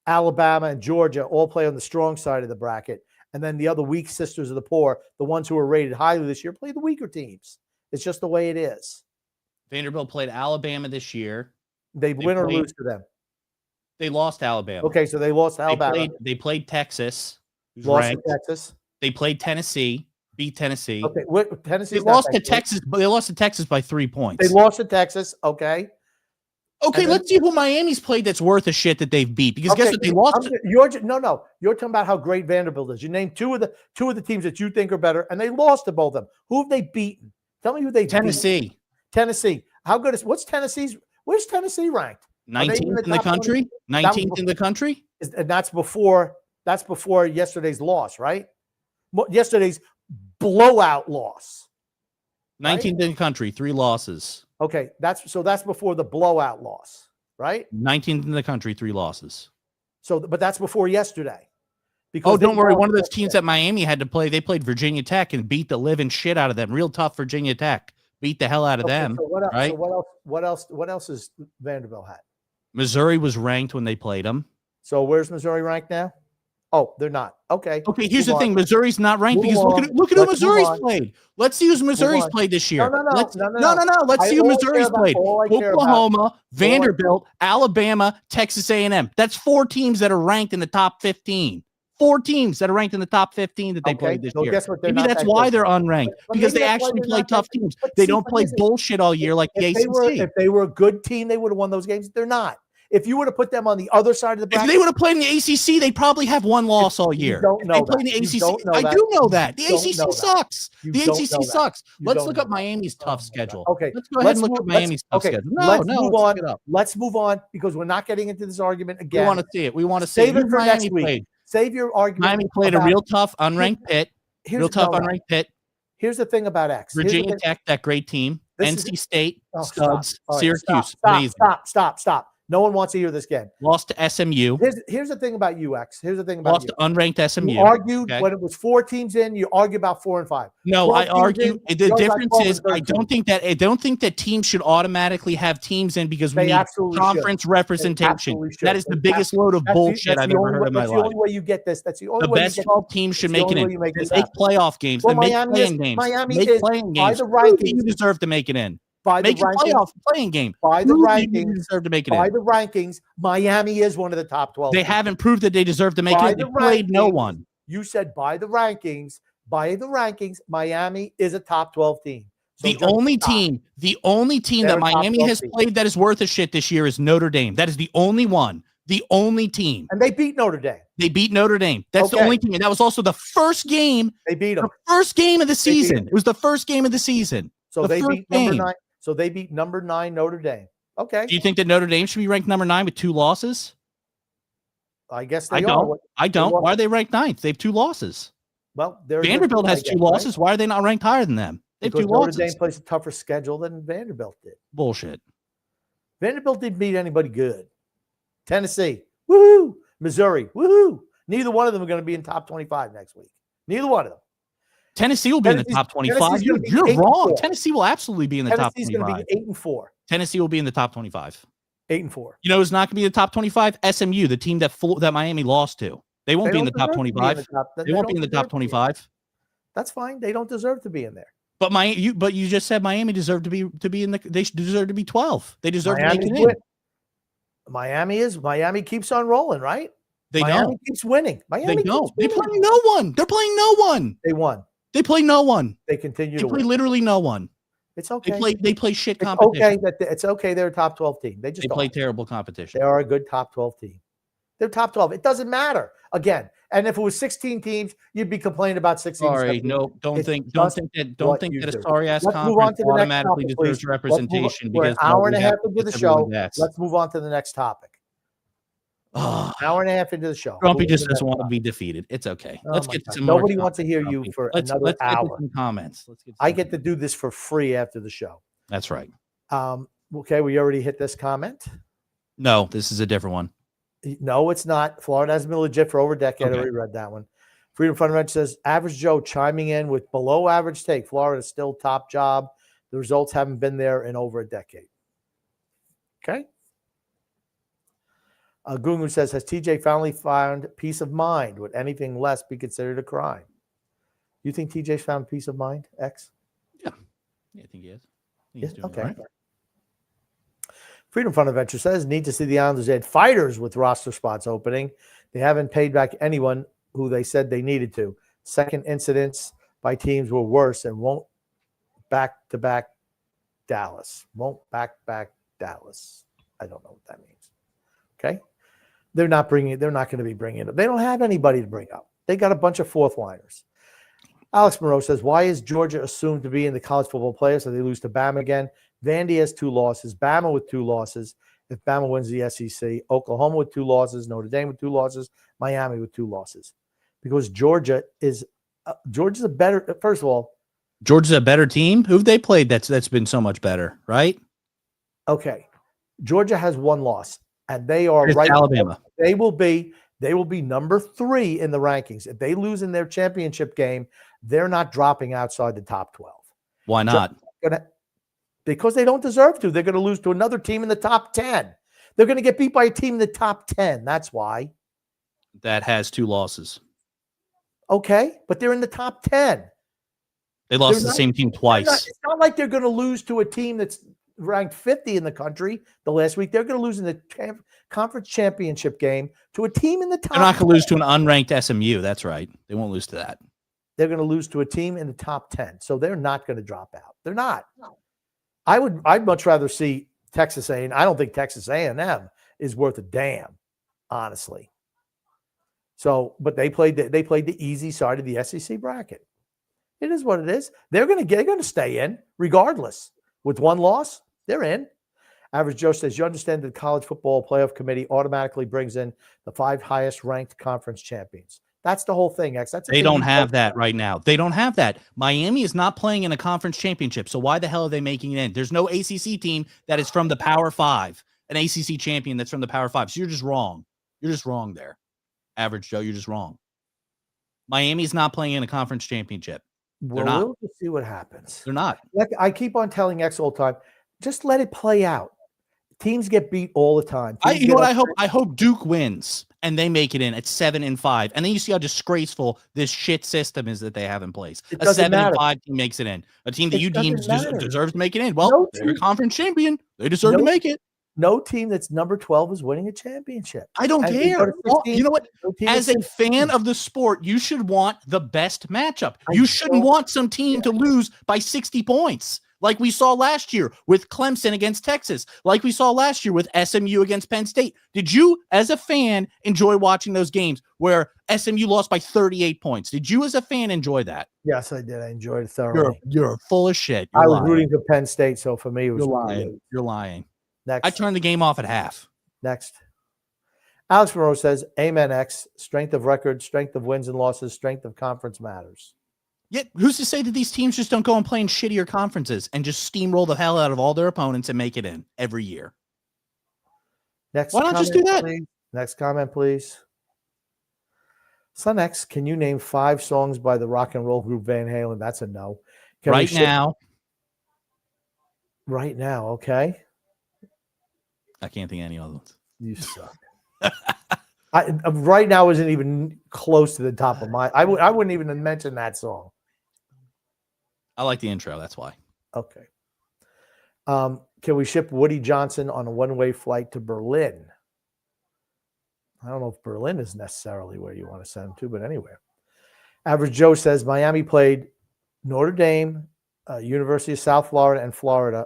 Alabama, and Georgia all play on the strong side of the bracket. And then the other weak sisters of the poor, the ones who are rated highly this year, play the weaker teams. It's just the way it is. Vanderbilt played Alabama this year. They win or lose to them. They lost to Alabama. Okay, so they lost to Alabama. They played Texas, who's Lost ranked. to Texas. They played Tennessee, beat Tennessee. Okay, Tennessee. They lost to Texas, but they lost to Texas by 3 points. They lost to Texas. Okay. Okay, let's see who Miami's played that's worth a shit that they've beat. Because guess what? They lost. You're talking about how great Vanderbilt is. You named two of the teams that you think are better, and they lost to both of them. Who have they beaten? Tell me who they Tennessee. beat. Tennessee. How good is what's Tennessee's? Where's Tennessee ranked? 19th in the country. 19th in the country. And that's before yesterday's loss, right? Yesterday's blowout loss. 19th in the country, 3 losses. Okay, that's before the blowout loss, right? 19th in the country, 3 losses. So, but that's before yesterday. Oh, don't worry. lost One of those yesterday. teams that Miami had to play, they played Virginia Tech and beat the living shit out of them. Real tough Virginia Tech. Beat the hell out of Okay, them. so what else, right? So what else is Vanderbilt had? Missouri was ranked when they played them. So where's Missouri ranked now? Oh, they're not. Okay. Okay, here's Move the thing. on. Missouri's not ranked Move because on. look at who Let's move Missouri's on. played. Let's see who Missouri's on. played this year. No. Let's, No. Let's see who all I Missouri's care about- played. all I care about- Oklahoma, Vanderbilt, Alabama, Texas A&M. That's 4 teams that are ranked in the top 15. 4 teams that are ranked in the top 15 that they Okay, played this so year. guess what? They're Maybe not that's that why good. they're unranked But because maybe they that's why actually they're play not tough that- teams. but They see, don't but play listen, bullshit all year like the ACC. If they were a good team, they would have won those games. They're not. If you were to put them on the other side of the If bracket, they would have played in the ACC, they'd probably have 1 loss all you year. don't If know they played in that. the You ACC. don't know I that. do know that. The You don't ACC know that. sucks. You The don't ACC know that. sucks. You Let's don't look know up Miami's tough schedule. Okay, Let's go ahead and look at Miami's tough okay, schedule. No, let's no, move let's on. look it up. Let's move on because we're not getting into this argument We again. want to see it. We want to see Save who it for Miami next week. played. Save your argument. Miami played a about- real tough unranked Pitt. Real tough no. unranked Pitt. Here's the thing about X. Here's the Virginia thing- Tech, that great team. This is- NC State, Oh, Studs, All right, Syracuse, amazing. Stop. No one wants to hear this again. Lost to SMU. Here's the thing about UX. Here's the thing about Lost to unranked SMU. You argued okay? when it was 4 teams in. You argue about 4 and 5. No, 12 I teams argue in, the yours like difference 12 and is I 13. don't think that teams should automatically have teams in because we They need absolutely conference should. representation. absolutely should. That is the They biggest load of That's bullshit the I've ever only heard way- in my That's the life. only way you get this. That's the only The way best you get 12 teams should It's the make it only in. way you make this Make happen. playoff games. Well, and make Miami playing is- games. Miami Make is, playing by games. the Prove that rankings- you deserve to make it in. by the Make a rankings. playoff playing game. By the Prove that you rankings. deserve to make it By in. the rankings, Miami is one of the top 12. They teams. haven't proved that they deserve to make By it in. They the played no rankings, one. You said by the rankings, Miami is a top 12 team. So The just only stop. team that They're a top Miami 12 has team. played that is worth a shit this year is Notre Dame. That is the only one. The only team. And they beat Notre Dame. They beat Notre Dame. That's the Okay. only team. And that was also the first game. They beat The them. first game of the beat season. them. It was the first game of the season. So the they first beat number game. 9. So they beat number 9 Notre Dame. Okay. Do you think that Notre Dame should be ranked number 9 with 2 losses? I guess I they don't. are. I don't. lost- Why are they ranked 9th? They have 2 losses. Well, they're a good Vanderbilt team, has I 2 guess, right? losses. Why are they not ranked higher than them? They have Because 2 Notre losses. Dame plays a tougher schedule than Vanderbilt did. Bullshit. Vanderbilt didn't beat anybody good. Tennessee, woohoo! Missouri, woohoo! Neither one of them are going to be in top 25 next week. Neither one of them. Tennessee will be in the Tennessee's- top 25. Tennessee's gonna be You're 8-4. wrong. Tennessee will absolutely be in the top Tennessee's going to 25. be 8-4. Tennessee will be in the top 25. 8-4. You know who's not going to be in the top 25? SMU, the team that Miami lost to. They won't They be in don't the top deserve to be in 25. the top- They won't be in the don't top deserve to be in. 25. That's fine. They don't deserve to be in there. But you just said Miami deserved to be in the. They deserve to be 12. They deserve to Miami's make it in. Miami keeps on rolling, right? They Miami don't. keeps winning. They Miami don't. keeps They winning. play no one. They're playing no one. They won. They play no one. They continue They to play win. literally no one. It's okay. They play shit It's competition. okay that it's okay. They're a top 12 team. They just They play are. terrible competition. They are a good top 12 team. They're top 12. It doesn't matter. Again, and if it was 16 teams, you'd be complaining about 16. Sorry, 17. no, don't It's think just what a you do. sorry ass Let's move on conference to the next automatically topic, deserves please. representation We're an because hour and a nobody half has- into the that's everyone show. gets. Let's move on to the next topic. Ah, Hour and a half into the show. Grumpy Move to just the doesn't next want to topic. be defeated. It's okay. Oh Let's my get God. some more. Nobody wants to hear you Grumpy. for let's another get to hour. some comments. Let's get. I some- get to do this for free after the show. That's right. Okay, we already hit this comment. No, this is a different one. No, it's not. Florida has been legit for over a decade. I Okay. already read that one. Freedom Fundamental says, Average Joe chiming in with below average take. Florida is still top job. The results haven't been there in over a decade. Okay. Gungu says, has TJ finally found peace of mind? Would anything less be considered a crime? You think TJ's found peace of mind, X? Yeah, I think he is. I think he's doing Okay. all right. Freedom Fund Adventure says, need to see the Islanders add fighters with roster spots opening. They haven't paid back anyone who they said they needed to. Second incidents by teams were worse and won't back-to-back Dallas. Won't back Dallas. I don't know what that means. Okay. They're not going to be bringing it up. They don't have anybody to bring up. They got a bunch of fourth liners. Alex Moreau says, why is Georgia assumed to be in the college football playoffs? So they lose to Bama again. Vandy has 2 losses. Bama with 2 losses. If Bama wins the SEC, Oklahoma with 2 losses, Notre Dame with 2 losses, Miami with 2 losses. Because Georgia's a better. First of all, Georgia's a better team. Who've they played that's been so much better, right? okay, Georgia has 1 loss, and they are It's right. Alabama. They will be number 3 in the rankings. If they lose in their championship game, they're not dropping outside the top 12. Why not? Because they don't deserve to. They're going to lose to another team in the top 10. They're going to get beat by a team in the top 10. That's why. That has 2 losses. Okay, but they're in the top 10. They lost They're to the not- same team It's twice. not like they're going to lose to a team that's ranked 50 in the country the last week. They're going to lose in the conference championship game to a team in the top They're not going to lose 10. to an unranked SMU. That's right. They won't lose to that. They're going to lose to a team in the top 10. So they're not going to drop out. They're not. I'd much rather see Texas A&M. I don't think Texas A&M is worth a damn, honestly. So, but they played the easy side of the SEC bracket. It is what it is. They're going to stay in regardless. With 1 loss, they're in. Average Joe says, you understand that the college football playoff committee automatically brings in the 5 highest ranked conference champions. That's the whole thing, X. That's the They thing don't you have that right now. They don't have that. Miami is not playing in a conference championship. So why the hell are they making it in? There's no ACC team that is from the Power 5, an ACC champion that's from the Power 5. So you're just wrong. You're just wrong there. Average Joe, you're just wrong. Miami's not playing in a conference championship. They're not. We'll just see what happens. They're not. Like I keep on telling X all the time, just let it play out. Teams get beat all the time. Teams You know get what up- I hope Duke wins and they make it in at 7-5. And then you see how disgraceful this shit system is that they have in place. It A doesn't 7-5 matter. team makes it in. A team that It you deem doesn't matter. deserves to make it in. Well, No they're a team- conference champion. They deserve to No- make it. No team that's number 12 is winning a championship. I don't And we go care. to Well, 16, you know what? no team As is a 16. fan of the sport, you should want the best matchup. I You shouldn't don't- want some team to lose by 60 points, like we saw last year with Clemson against Texas, like we saw last year with SMU against Penn State. Did you, as a fan, enjoy watching those games where SMU lost by 38 points? Did you, as a fan, enjoy that? Yes, I did. I enjoyed it thoroughly. You're full of shit. I You're was lying. rooting for Penn State, so for me, it was You're lying. great. You're lying. Next. I turned the game off at half. Next. Alex Monroe says, Amen X, strength of record, strength of wins and losses, strength of conference matters. Yet, who's to say that these teams just don't go and play in shittier conferences and just steamroll the hell out of all their opponents and make it in every year? Next Why not just do that? please. Next comment, please. Son X, can you name 5 songs by the rock and roll group Van Halen? That's a no. Can we Right now, Right now, okay. I can't think of any other ones. You suck. Right now isn't even close to the top of my. I wouldn't even mention that song. I like the intro. That's why. Okay. Can we ship Woody Johnson on a one-way flight to Berlin? I don't know if Berlin is necessarily where you want to send him to, but anyway. Average Joe says Miami played Notre Dame, University of South Florida, and Florida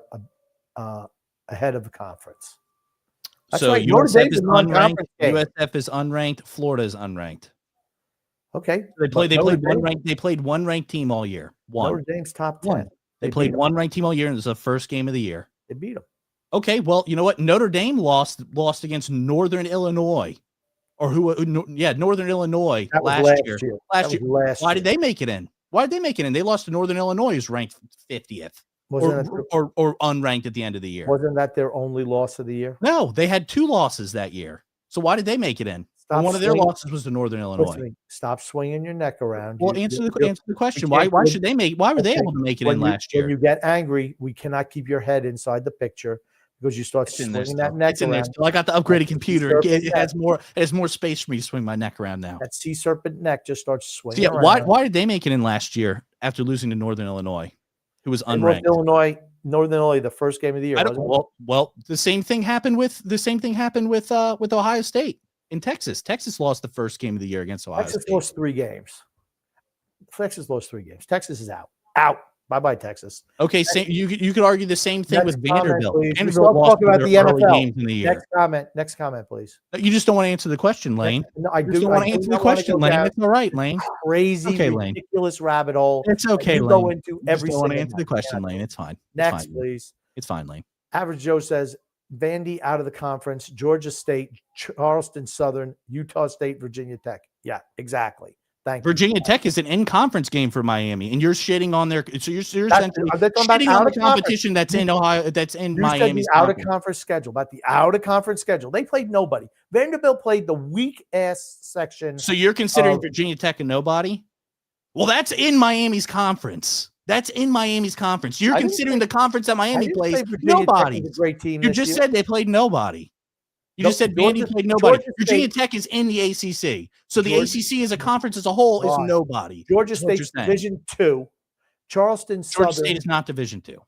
ahead of the conference. That's So right. Notre USF Dame's is a unranked. non-conference game. USF is unranked. Florida is unranked. Okay. They played. They But played Notre one Dame- ranked. They played one ranked team all year. Notre One. Dame's top 10. One. They beat played 'em. one ranked team all year, and it was the first game of the year. They beat them. Okay, well, you know what? Notre Dame lost against Northern Illinois, or Northern Illinois That was last year. year. Last That year. was last Why year. did they make it in? Why did they make it in? They lost to Northern Illinois, who's ranked 50th, Wasn't or unranked at the end of the year. Wasn't that their only loss of the year? No, they had 2 losses that year. So why did they make it in? Stop One of their swinging- losses was to Northern Illinois. Listen, stop swinging your neck around. Well, You- answer you- the question. you Why can't- why should they make? Why were they Okay, able to make it when in you- last year? When you get angry, we cannot keep your head inside the picture because you start It's in there swinging that still. neck It's in there around. still. I got the upgraded That sea computer. serpent It has more space for me to swing my neck around now. That sea serpent neck just starts swinging. So yeah, around. why did they make it in last year after losing to Northern Illinois, who was And unranked? Northern Illinois, the first game of the year. I don't, wasn't it? well, the same thing happened with Ohio State in Texas. Texas lost the first game of the year against Ohio Texas State. lost 3 games. Texas lost 3 games. Texas is out. Out. Bye bye, Texas. Okay, you could argue the same thing with Next comment, Vanderbilt. please. We Vanderbilt still lost talk about their the early NFL. games in the year. Next comment, please. You just don't want to answer the question, Lane. No, I You do. just don't want I to do answer the not wanna question, go Lane. down It's all right, Lane. Crazy, Okay, Lane. ridiculous rabbit hole. It's that okay, you Lane. go into You just every don't want to single answer the night. question, Yeah. Lane. It's fine. It's Next, fine. please. It's fine, Lane. Average Joe says Vandy out of the conference, Georgia State, Charleston Southern, Utah State, Virginia Tech. Yeah, exactly. Thank you. Virginia Tech is an in-conference game for Miami, and you're shitting on their. So you're essentially Are they talking about shitting out on of the conference? competition that's in Ohio, that's in You Miami's said the out of conference. conference schedule. About the out of conference schedule, they played nobody. Vanderbilt played the weak ass section. So you're considering of- Virginia Tech a nobody? Well, that's in Miami's conference. That's in Miami's conference. You're I didn't considering say- the conference that I Miami didn't plays say Virginia Tech nobody. is a great team. You this just year. said they played nobody. You No, just said Georgia- Vandy played nobody. Georgia Virginia State- Tech is in the ACC. So the Georgia- ACC as a conference as a whole is Right. nobody. Georgia That's what you're State's saying. Division 2, Charleston Georgia Southern State is not Division 2.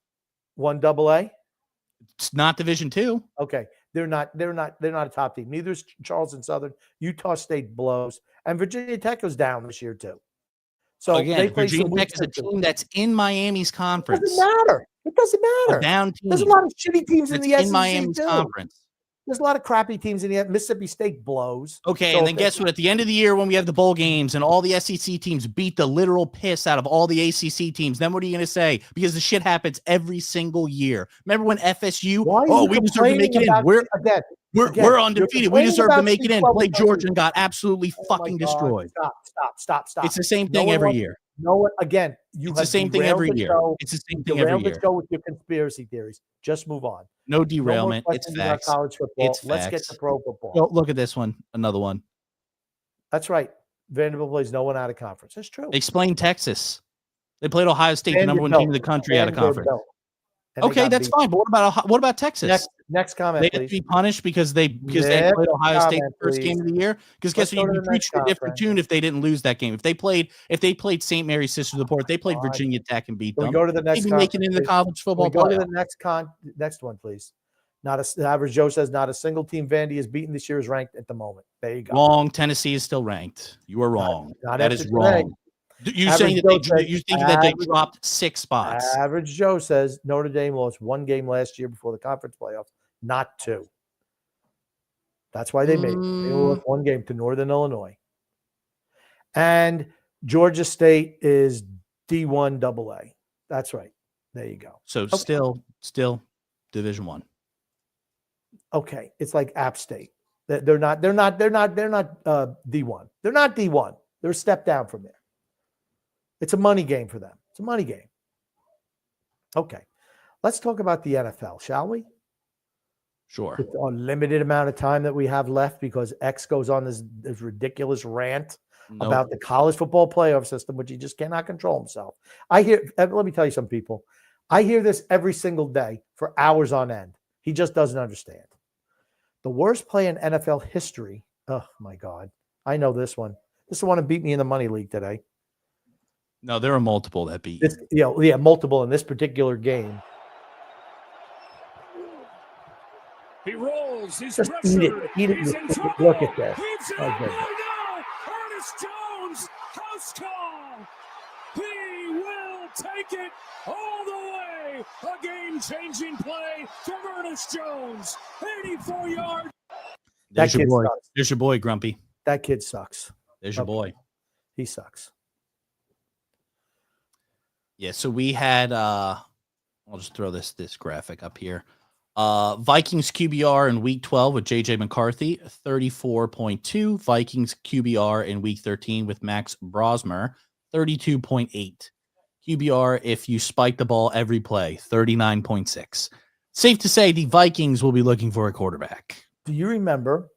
1AA. It's not Division 2. Okay, they're not a top team. Neither is Charleston Southern. Utah State blows, and Virginia Tech goes down this year too. So they Again, play Virginia some Tech weak is a teams. team that's in Miami's It conference. doesn't matter. It doesn't A matter. down team. There's a lot of shitty teams in that's the in SEC Miami's too. conference. There's a lot of crappy teams in the Mississippi State blows. Okay, So and then if they- guess what? At the end of the year, when we have the bowl games and all the SEC teams beat the literal piss out of all the ACC teams, then what are you going to say? Because the shit happens every single year. Remember when FSU? Why are Oh, you we deserve to make it complaining in. about- again. We're you're undefeated. We complaining deserve to about make it in. C12 Played because Georgia and got absolutely Oh my fucking God, destroyed. Stop. It's the same No thing one every wants- year. No one. Again, you It's the have same thing derailed every the year. show. It's the same You thing every derailed the year. show with your conspiracy theories. Just move on. No No more derailment. It's questions about facts. college football. It's Let's get facts. to pro football. Oh, look at this one. Another one. That's right. Vanderbilt plays no one out of conference. That's true. Explain Texas. They played Ohio State, the number one team in the country, out of conference. Vanderbilt. And they Okay, got that's beat. fine. But what about Texas? Next comment, They have to please. be punished because they Next played Ohio State the comment, first game please. of the year. Because Let's guess what? go You'd to be the next preaching a different conference. tune if they didn't lose that game. If they played St. Mary's Sisters of the Port, if they played God. Virginia Tech and beat Can we them, go to the they'd next be making it in the conference, college please? football Can we go to playoff. the next one, please. The average Joe says not a single team Vandy has beaten this year is ranked at the moment. There you go. Wrong. Tennessee is still ranked. You are wrong. Not That after is today. wrong. You Average saying that Joe says you thinking that they average- dropped 6 spots? Average Joe says Notre Dame lost 1 game last year before the conference playoffs, not 2. That's why they made it. They lost 1 game to Northern Illinois. And Georgia State is D1 AA. That's right. There you go. So Okay. still Division 1. Okay, it's like App State. They're not D1. They're not D1. They're a step down from there. It's a money game for them. It's a money game. Okay, let's talk about the NFL, shall we? Sure. With a limited amount of time that we have left, because X goes on this ridiculous rant Nope. about the college football playoff system, which he just cannot control himself. Let me tell you some people. I hear this every single day for hours on end. He just doesn't understand. The worst play in NFL history. Oh my God. I know this one. This is the one that beat me in the money league today. No, there are multiple that beat you. Multiple in this particular game. He rolls. He's Just pressured. eat it. Eat it. He's in trouble. Look at this. He's in. Oh, good. Oh, no. Ernest Jones. House call. He will take it all the way. A game-changing play from Ernest Jones. 84 yards. There's That your kid boy. sucks. There's your boy, Grumpy. That kid sucks. There's your Okay. boy. He sucks. Yeah, so we had I'll just throw this graphic up here. Vikings QBR in week 12 with JJ McCarthy, 34.2. Vikings QBR in week 13 with Max Brosmer, 32.8. QBR if you spike the ball every play, 39.6. Safe to say the Vikings will be looking for a quarterback. Do you remember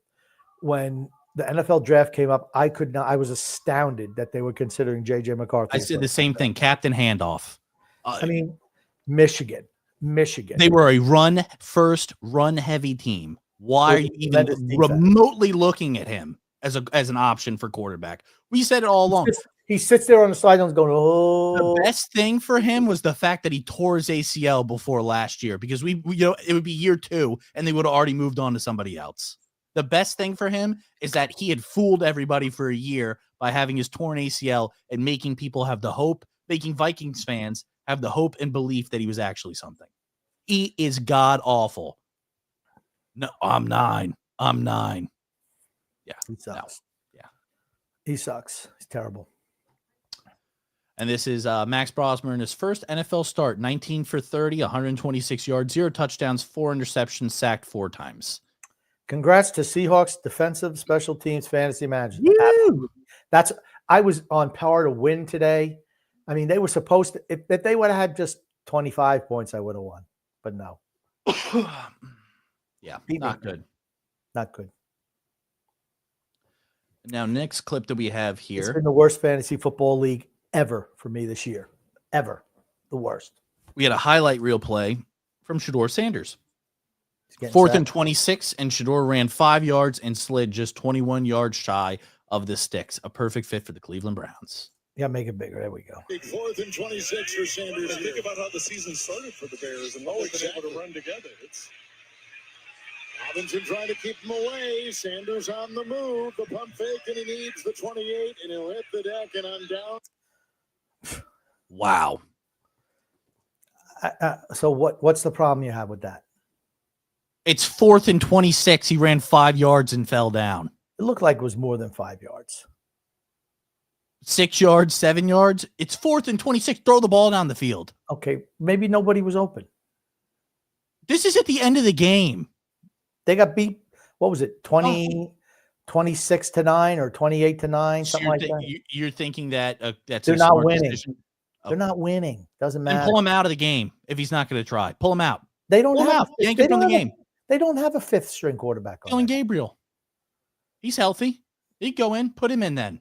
when the NFL draft came up? I was astounded that they were considering JJ McCarthy. I said the same thing, captain handoff. I mean, Michigan. They were a run heavy team. Why are With you even tremendous defense. remotely looking at him as an option for quarterback? We said it all along. He sits there on the sidelines going, "Oh." The best thing for him was the fact that he tore his ACL before last year, because we it would be year 2 and they would have already moved on to somebody else. The best thing for him is that he had fooled everybody for a year by having his torn ACL and making people have the hope, making Vikings fans have the hope and belief that he was actually something. He is god awful. No, I'm 9. Yeah. He sucks. Yeah. He sucks. He's terrible. And this is Max Brosmer in his first NFL start, 19 for 30, 126 yards, 0 touchdowns, 4 interceptions, sacked 4 times. Congrats to Seahawks defensive special teams fantasy manager. I was on par to win today. I mean, they were supposed to, if they would have had just 25 points, I would have won. But no. Yeah, Beat not me. good. Not good. Now, next clip that we have It's here. been the worst fantasy football league ever for me this year. Ever. The worst. We had a highlight reel play from Shador Sanders. Getting 4th sacked. and 26, and Shador ran 5 yards and slid just 21 yards shy of the sticks. A perfect fit for the Cleveland Browns. Yeah, make it bigger. There we go. Big 4th and 26 for Sanders. Think about how the season started for the Bears and what they've been able to run together. It's Robinson trying to keep him away. Sanders on the move. The pump fake, and he needs the 28, and he'll hit the deck and on down. Wow. So what's the problem you have with that? It's 4th and 26. He ran 5 yards and fell down. It looked like it was more than 5 yards. 6 yards, 7 yards. It's 4th and 26. Throw the ball down the field. Okay, maybe nobody was open. This is at the end of the game. They got beat. What was it? 26 to 9 or 28 to 9, So something like that. you're thinking that that's They're a not smart winning. decision. They're not winning. Doesn't Then matter. pull him out of the game if he's not going to try. Pull him out. They don't Pull him have. out. Yank him from the game. They don't have a 5th string quarterback. On Dylan that. Gabriel. He's healthy. He'd go in. Put him in then.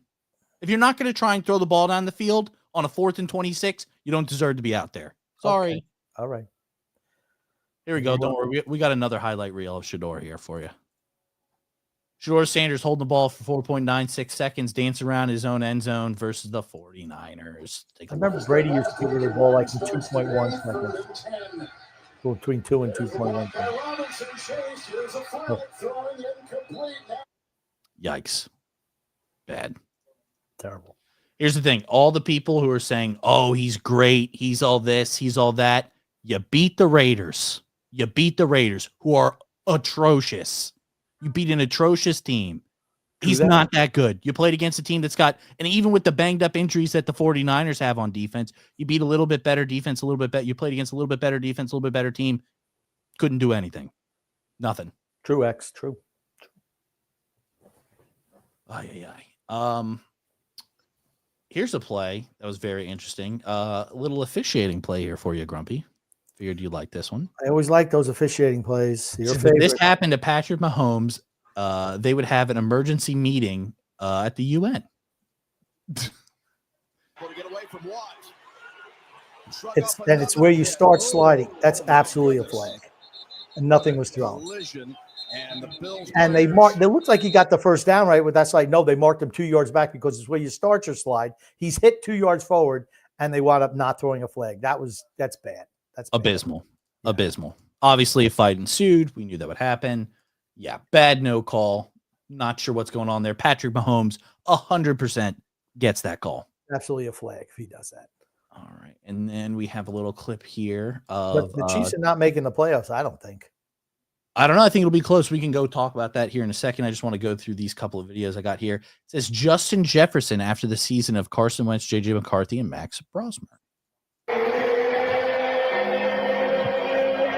If you're not going to try and throw the ball down the field on a 4th and 26, you don't deserve to be out there. Sorry. Okay. All right. Here we go. Don't worry. We got another highlight reel of Shador here for you. Shador Sanders holding the ball for 4.96 seconds, dancing around his own end zone versus the 49ers. I remember Brady used to give the ball like in 2.1 seconds. between 2 and 2.1. Robinson chased. Here's a flag throwing incomplete. Yikes. Bad. Terrible. Here's the thing. All the people who are saying, oh, he's great, he's all this, he's all that, you beat the Raiders. You beat the Raiders, who are atrocious. You beat an atrocious team. He's not that good. You played against a team that's got, and even with the banged up injuries that the 49ers have on defense, you beat a little bit better defense, a little bit better. You played against a little bit better defense, a little bit better team. Couldn't do anything. Nothing. True, X. True. Here's a play that was very interesting. A little officiating play here for you, Grumpy. Figured you'd like this one. I always like those officiating plays. Your If favorite. this happened to Patrick Mahomes, they would have an emergency meeting at the UN. It's where you start sliding. That's absolutely a flag, and nothing was thrown. And they marked. It looked like he got the first down right with that slide. No, they marked him 2 yards back because it's where you start your slide. He's hit 2 yards forward, and they wound up not throwing a flag. That's bad. That's bad. Abysmal. Yeah. Abysmal. Obviously, a fight ensued. We knew that would happen. Yeah, bad no call. Not sure what's going on there. Patrick Mahomes, 100% gets that call. Absolutely a flag if he does that. All right, and then we have a little clip here But of the Chiefs are not making the playoffs. I don't think. I don't know. I think it'll be close. We can go talk about that here in a second. I just want to go through these couple of videos I got here. It says Justin Jefferson after the season of Carson Wentz, J.J. McCarthy, and Max Brosmer.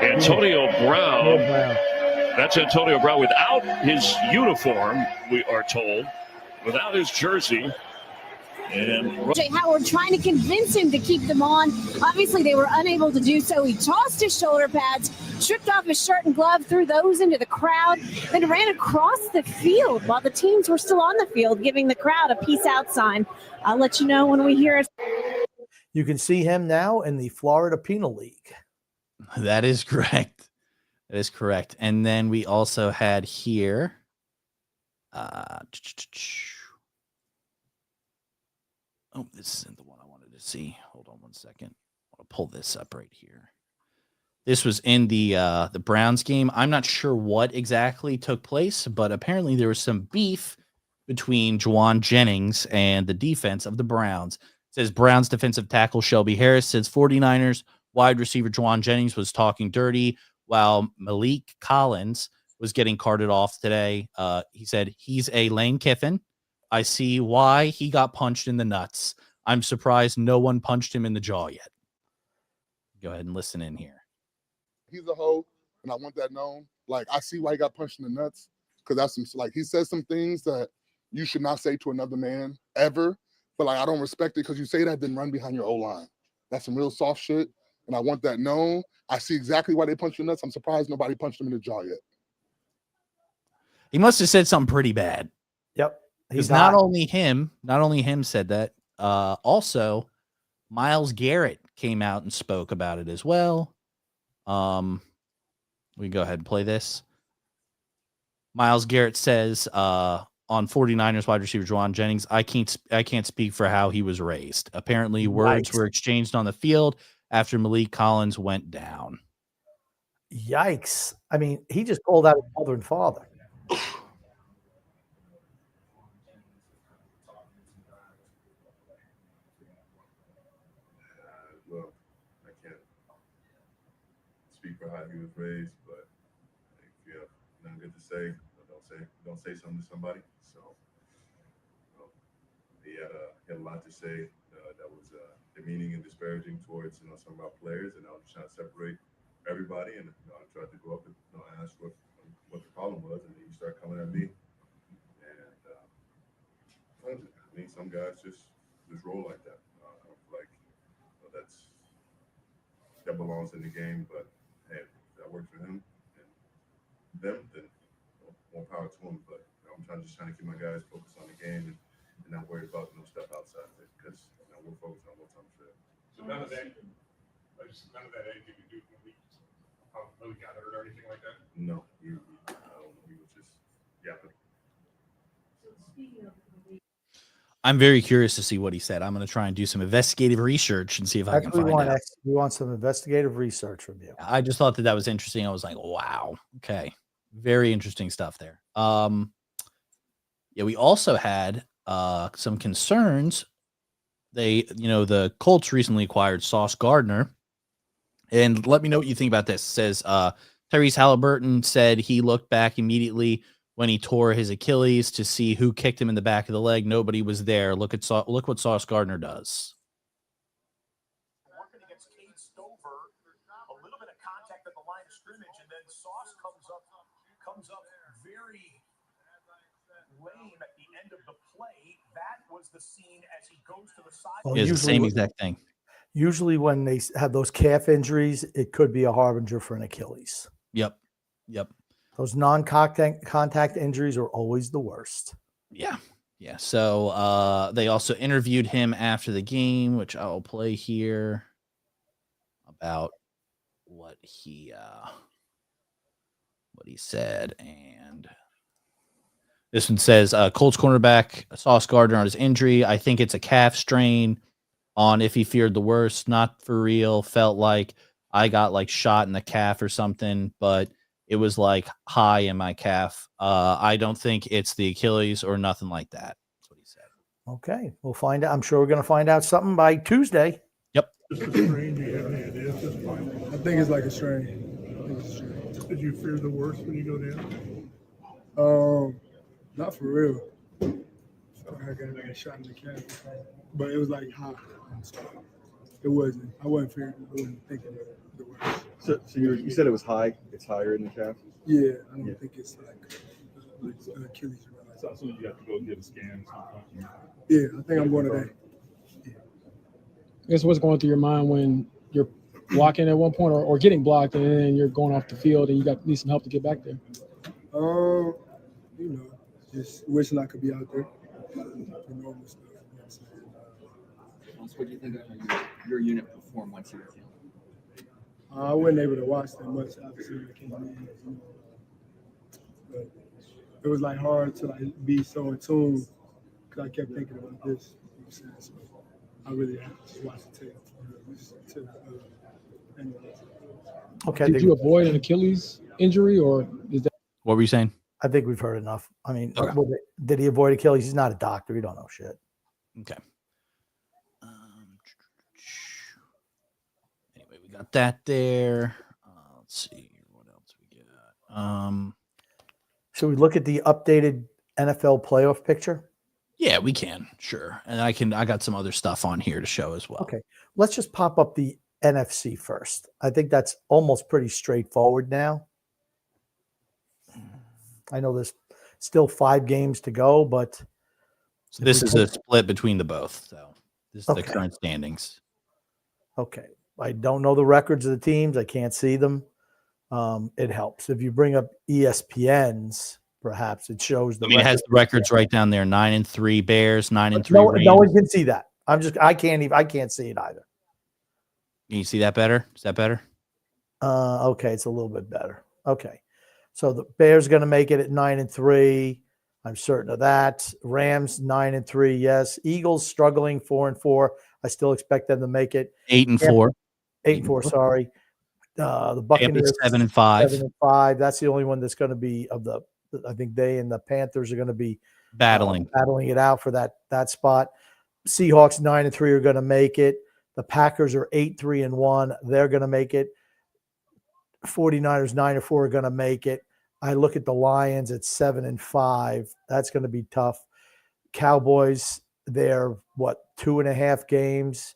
Antonio Brown. That's Antonio Brown without his uniform, we are told, without his jersey. And Jay Howard trying to convince him to keep them on. Obviously, they were unable to do so. He tossed his shoulder pads, stripped off his shirt and glove, threw those into the crowd, then ran across the field while the teams were still on the field, giving the crowd a peace out sign. I'll let you know when we hear it. You can see him now in the Florida Penal League. That is correct. That is correct. And then we also had here. Oh, this isn't the one I wanted to see. Hold on one second. I'll pull this up right here. This was in the Browns game. I'm not sure what exactly took place, but apparently there was some beef between Juwan Jennings and the defense of the Browns. It says Browns defensive tackle Shelby Harris says 49ers wide receiver Juwan Jennings was talking dirty while Malik Collins was getting carted off today. He said he's a Lane Kiffin. I see why he got punched in the nuts. I'm surprised no one punched him in the jaw yet. Go ahead and listen in here. He's a hoe, and I want that known. Like, I see why he got punched in the nuts, because that's some, like, he says some things that you should not say to another man ever. But, like, I don't respect it because you say that, then run behind your O-line. That's some real soft shit, and I want that known. I see exactly why they punched you in the nuts. I'm surprised nobody punched him in the jaw yet. He must have said something pretty bad. Yep. Because not only him said that. Also, Myles Garrett came out and spoke about it as well. We can go ahead and play this. Myles Garrett says on 49ers wide receiver Juwan Jennings, I can't speak for how he was raised. Apparently, words were exchanged on the field after Malik Collins went down. Yikes. I mean, he just called out his mother and father. Well, I can't speak for how he was raised, but if you have nothing good to say, don't say something to somebody. So he had a lot to say that was demeaning and disparaging towards some of our players, and I was trying to separate everybody, and I tried to go up and ask what the problem was, and he started coming at me. And I mean, some guys just roll like that. That belongs in the game, but hey, if that works for him and them, then more power to him. But I'm trying to keep my guys focused on the game and not worry about no stuff outside of it, because we're focused on what's on the field. So none of that had anything to do with how Malik got hurt or anything like that? No, he was just yapping. I'm very curious to see what he said. I'm going to try and do some investigative research and see if I That's can what we find want. out. We want some investigative research from you. I just thought that was interesting. I was like, wow, okay, very interesting stuff there. Yeah, we also had some concerns. The Colts recently acquired Sauce Gardner, and let me know what you think about this. It says Tyrese Halliburton said he looked back immediately when he tore his Achilles to see who kicked him in the back of the leg. Nobody was there. Look what Sauce Gardner does. Working against Cade Stover, a little bit of contact at the line of scrimmage, and then Sauce comes up very lame at the end of the play. That was the scene as he goes to the side. Well, It's the same exact thing. Usually when they have those calf injuries, it could be a harbinger for an Achilles. Yep. Those non-contact injuries are always the worst. Yeah. So they also interviewed him after the game, which I'll play here, about what he said. And this one says Colts cornerback Sauce Gardner on his injury. I think it's a calf strain. On if he feared the worst, not for real. Felt like I got like shot in the calf or something, but it was like high in my calf. I don't think it's the Achilles or nothing like that. That's what he said. Okay, we'll find out. I'm sure we're going to find out something by Tuesday. Yep. Just a strain, do you have any idea at this point? I think it's like a strain. Did you fear the worst when you go down? Not for real. Felt like I got like a shot in the calf, but it was like hot. So it wasn't. I wasn't fearing. I wasn't thinking of the worst. So you said it was high. It's higher in the calf. Yeah, I don't think it's like Achilles. So you have to go get a scan. Yeah, I think I'm going today. I guess what's going through your mind when you're blocking at one point or getting blocked and then you're going off the field and you need some help to get back there? Just wishing I could be out there. The normal stuff. What do you think of your unit perform once you were killed? I wasn't able to watch that much, obviously, when I came in. But it was like hard to like be so in tune because I kept thinking about this. You know what I'm saying? So I really had to just watch the tape. Okay. Did you avoid an Achilles injury or is that? What were you saying? I think we've heard enough. I mean, Okay. did he avoid Achilles? He's not a doctor. He don't know shit. Okay. Anyway, we got that there. Let's see what else we got. Should we look at the updated NFL playoff picture? Yeah, we can. Sure. And I got some other stuff on here to show as well. Okay. Let's just pop up the NFC first. I think that's almost pretty straightforward now. I know there's still 5 games to go, but So this is a split between the both. So this is the Okay. current standings. okay. I don't know the records of the teams. I can't see them. It helps if you bring up ESPN's. Perhaps it shows the. I mean, it has the records right down there: 9-3 Bears, 9-3. No one can see that. I can't see it either. Can you see that better? Is that better? Okay, it's a little bit better. Okay, so the Bears going to make it at 9-3. I'm certain of that. Rams 9-3. Yes. Eagles struggling 4-4. I still expect them to make it 8-4. 8-4. Sorry. The Buccaneers 7-5. 7-5. That's the only one that's going to be of the. I think they and the Panthers are going to be Battling it out for that spot. Seahawks 9-3 are going to make it. The Packers are 8-3-1. They're going to make it. 49ers 9-4 are going to make it. I look at the Lions at 7-5. That's going to be tough. Cowboys, they're 2.5 games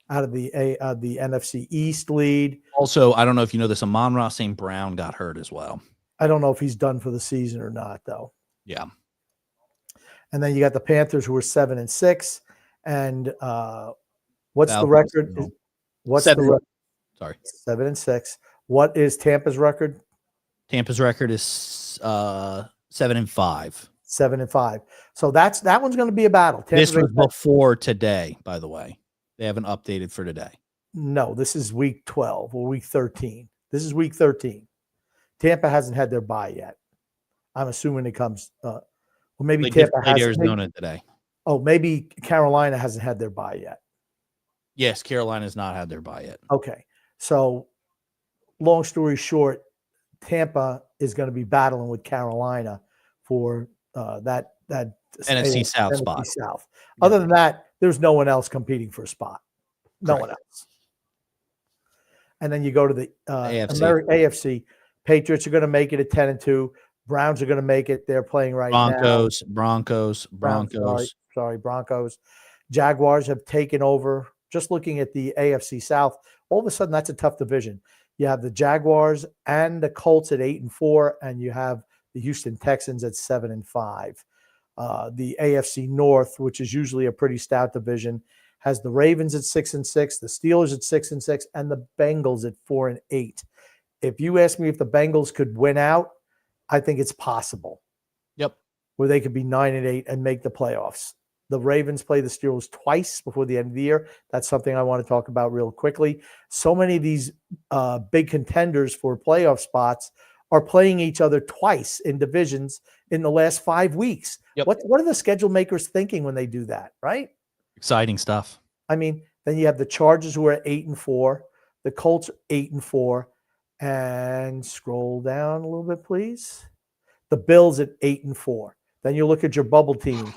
out of the NFC East lead. Also, I don't know if you know this, Amon-Ra St. Brown got hurt as well. I don't know if he's done for the season or not, though. Yeah. And then you got the Panthers who are 7-6. And what's the Falcons, record? no. What's Seven- the record? Sorry. 7-6. What is Tampa's record? Tampa's record is 7-5. 7-5. So that one's going to be a battle. This Tampa's was before today, by the way. They haven't updated for today. No, this is week 12 or week 13. This is week 13. Tampa hasn't had their bye yet. I'm assuming it comes. Well, maybe They Tampa just played has. Arizona today. Oh, maybe Carolina hasn't had their bye yet. Yes, Carolina's not had their bye yet. Okay. So, long story short, Tampa is going to be battling with Carolina for that NFC South spot. South. Other than that, there's no one else competing for a spot. No one else. And then you go to the AFC. Patriots are going to make it at 10-2. Browns are going to make it. They're playing right now. Broncos. Sorry, Broncos. Jaguars have taken over. Just looking at the AFC South, all of a sudden that's a tough division. You have the Jaguars and the Colts at 8-4, and you have the Houston Texans at 7-5. The AFC North, which is usually a pretty stout division, has the Ravens at 6-6, the Steelers at 6-6, and the Bengals at 4-8. If you ask me if the Bengals could win out, I think it's possible. Yep. Where they could be 9-8 and make the playoffs. The Ravens play the Steelers twice before the end of the year. That's something I want to talk about real quickly. So many of these big contenders for playoff spots are playing each other twice in divisions in the last 5 weeks. Yep. What are the schedule makers thinking when they do that, right? Exciting stuff. I mean, then you have the Chargers who are at 8-4, the Colts 8-4, and scroll down a little bit, please. The Bills at 8-4. Then you look at your bubble team.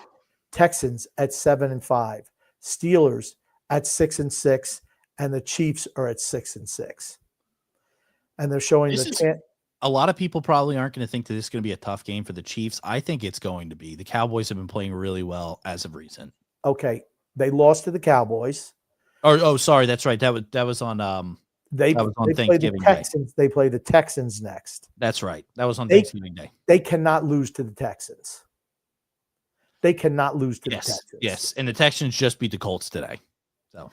Texans at 7-5, Steelers at 6-6, and the Chiefs are at 6-6. And they're showing a lot of people probably aren't going to think that this is going to be a tough game for the Chiefs. I think it's going to be. The Cowboys have been playing really well as of recent. Okay, they lost to the Cowboys. Sorry, that's right. That was on they on play Thanksgiving the Texans. They play the Texans next. That's right. That was on Thanksgiving Day. They cannot lose to the Texans. They cannot lose to the Texans. Yes, and the Texans just beat the Colts today. So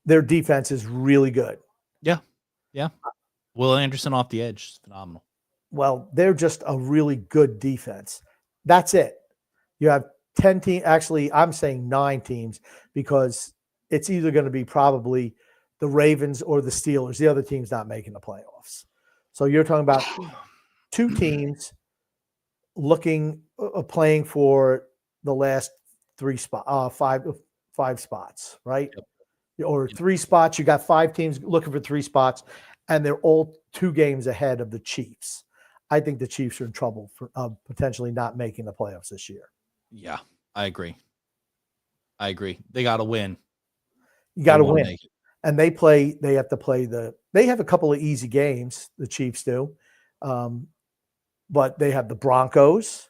their defense is really good. Yeah. Will Anderson off the edge is phenomenal. Well, they're just a really good defense. That's it. You have 10 teams. Actually, I'm saying 9 teams because it's either going to be probably the Ravens or the Steelers. The other team's not making the playoffs. So you're talking about 2 teams playing for the last 5 spots, right? Yep. Or 3 spots. You got 5 teams looking for 3 spots, and they're all 2 games ahead of the Chiefs. I think the Chiefs are in trouble for potentially not making the playoffs this year. Yeah, I agree. They got to win. You got to win. And they have to play they have a couple of easy games, the Chiefs do. But they have the Broncos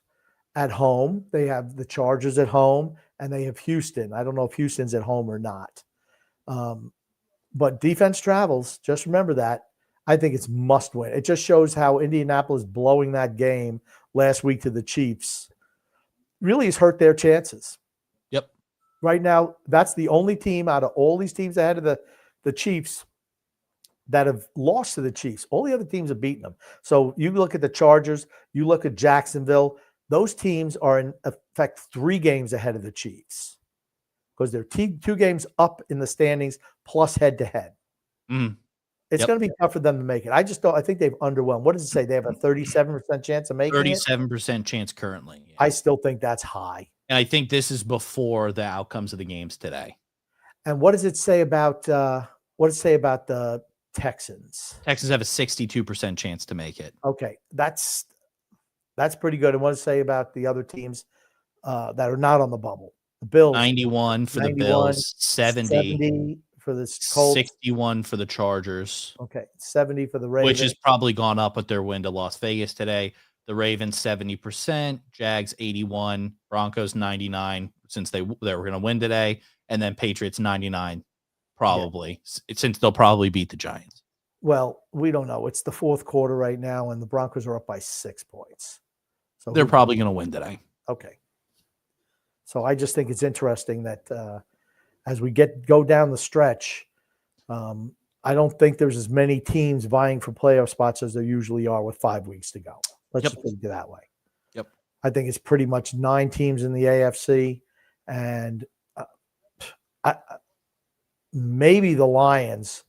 at home. They have the Chargers at home, and they have Houston. I don't know if Houston's at home or not. But defense travels. Just remember that. I think it's must win. It just shows how Indianapolis blowing that game last week to the Chiefs really has hurt their chances. Yep. Right now, that's the only team out of all these teams ahead of the Chiefs that have lost to the Chiefs. All the other teams have beaten them. So you look at the Chargers, you look at Jacksonville, those teams are in effect 3 games ahead of the Chiefs because they're 2 games up in the standings plus head-to-head. It's going to be tough for them to make it. I think they've underwhelmed. What does it say? They have a 37% chance of making it? 37% chance currently. Yeah. I still think that's high. And I think this is before the outcomes of the games today. And what does it say about the Texans? Texans have a 62% chance to make it. Okay, that's pretty good. And what does it say about the other teams that are not on the bubble? The Bills, 91 for the Bills, 70 for the Colts, 61 for the Chargers. Okay, 70 for the Ravens, which has probably gone up with their win to Las Vegas today. The Ravens 70%, Jags 81, Broncos 99 since they were going to win today, and then Patriots 99 probably since they'll probably beat the Giants. Well, we don't know. It's the 4th quarter right now, and the Broncos are up by 6 points. So they're probably going to win today. Okay. So I just think it's interesting that as we go down the stretch, I don't think there's as many teams vying for playoff spots as there usually are with 5 weeks to go. Let's just put it that way. Yep. I think it's pretty much 9 teams in the AFC, and maybe the Lions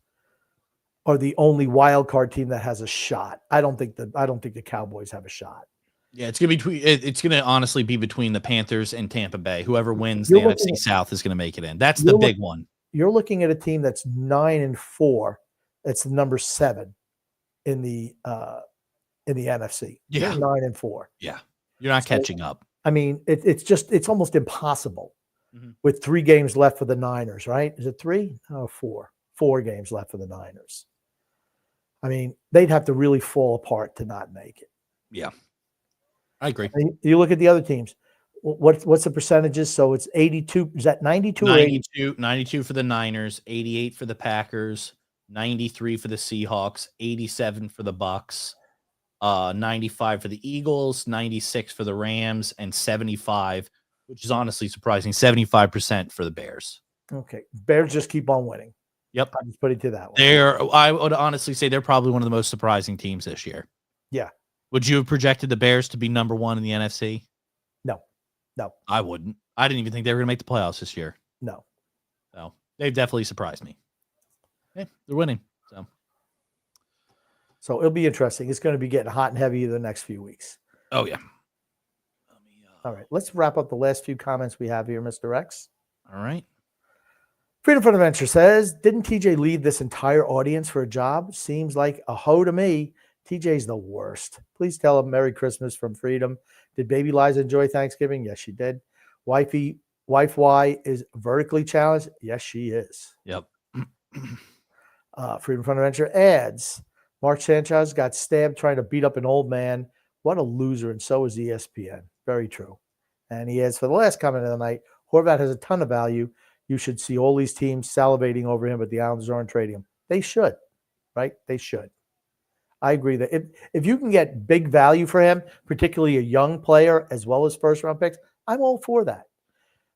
are the only wild card team that has a shot. I don't think the Cowboys have a shot. Yeah, it's gonna honestly be between the Panthers and Tampa Bay. Whoever wins You're the looking NFC at- South is gonna make it in. That's the You're big look- one. You're looking at a team that's 9-4. That's number 7 in the NFC. Yeah. They're 9-4. Yeah, you're not So, catching up. I mean, it's almost impossible Mhm. with 3 games left for the Niners, right? Is it 3? Oh, 4. 4 games left for the Niners. I mean, they'd have to really fall apart to not make it. Yeah, I agree. And you look at the other teams. What's the percentages? So it's 82. Is that 92 or 80? 92 for the Niners, 88 for the Packers, 93 for the Seahawks, 87 for the Bucks, 95 for the Eagles, 96 for the Rams, and 75, which is honestly surprising, 75% for the Bears. Okay. Bears just keep on winning. Yep. I just put it to that one. I would honestly say they're probably one of the most surprising teams this year. Yeah. Would you have projected the Bears to be number 1 in the NFC? No. I wouldn't. I didn't even think they were going to make the playoffs this year. No. So they've definitely surprised me. Hey, they're winning. So it'll be interesting. It's going to be getting hot and heavy the next few weeks. Oh, yeah. All right. Let's wrap up the last few comments we have here, Mr. X. All right. Freedom from Adventure says, didn't TJ leave this entire audience for a job? Seems like a hoe to me. TJ's the worst. Please tell him Merry Christmas from Freedom. Did baby Liza enjoy Thanksgiving? Yes, she did. Wife Y is vertically challenged? Yes, she is. Yep. Freedom from Adventure adds, Mark Sanchez got stabbed trying to beat up an old man. What a loser, and so is ESPN. Very true. And he adds, for the last comment of the night, Horvat has a ton of value. You should see all these teams salivating over him, but the Islanders aren't trading him. They should, right? They should. I agree that if you can get big value for him, particularly a young player as well as first-round picks, I'm all for that.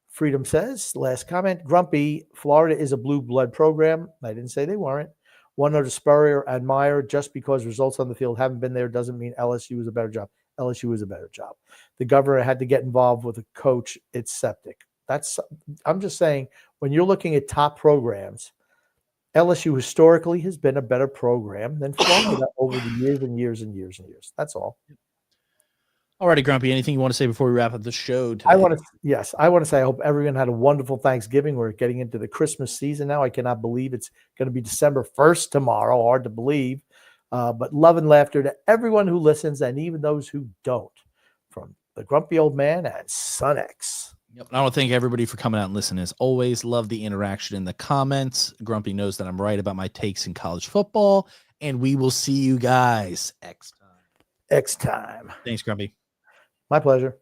Freedom says, last comment, Grumpy, Florida is a blue blood program. I didn't say they weren't. One of the Spurrier admire just because results on the field haven't been there doesn't mean LSU is a better job. LSU is a better job. The governor had to get involved with a coach. It's septic. I'm just saying, when you're looking at top programs, LSU historically has been a better program than Florida over the years and years and years and years. That's all. Alrighty, Grumpy. Anything you want to say before we wrap up the show today? I want to say I hope everyone had a wonderful Thanksgiving. We're getting into the Christmas season now. I cannot believe it's going to be December 1st tomorrow. Hard to believe. But love and laughter to everyone who listens and even those who don't. From the Grumpy Old Man and Son X. Yep. And I want to thank everybody for coming out and listening. As always, love the interaction in the comments. Grumpy knows that I'm right about my takes in college football. And we will see you guys next time. X time. Thanks, Grumpy. My pleasure.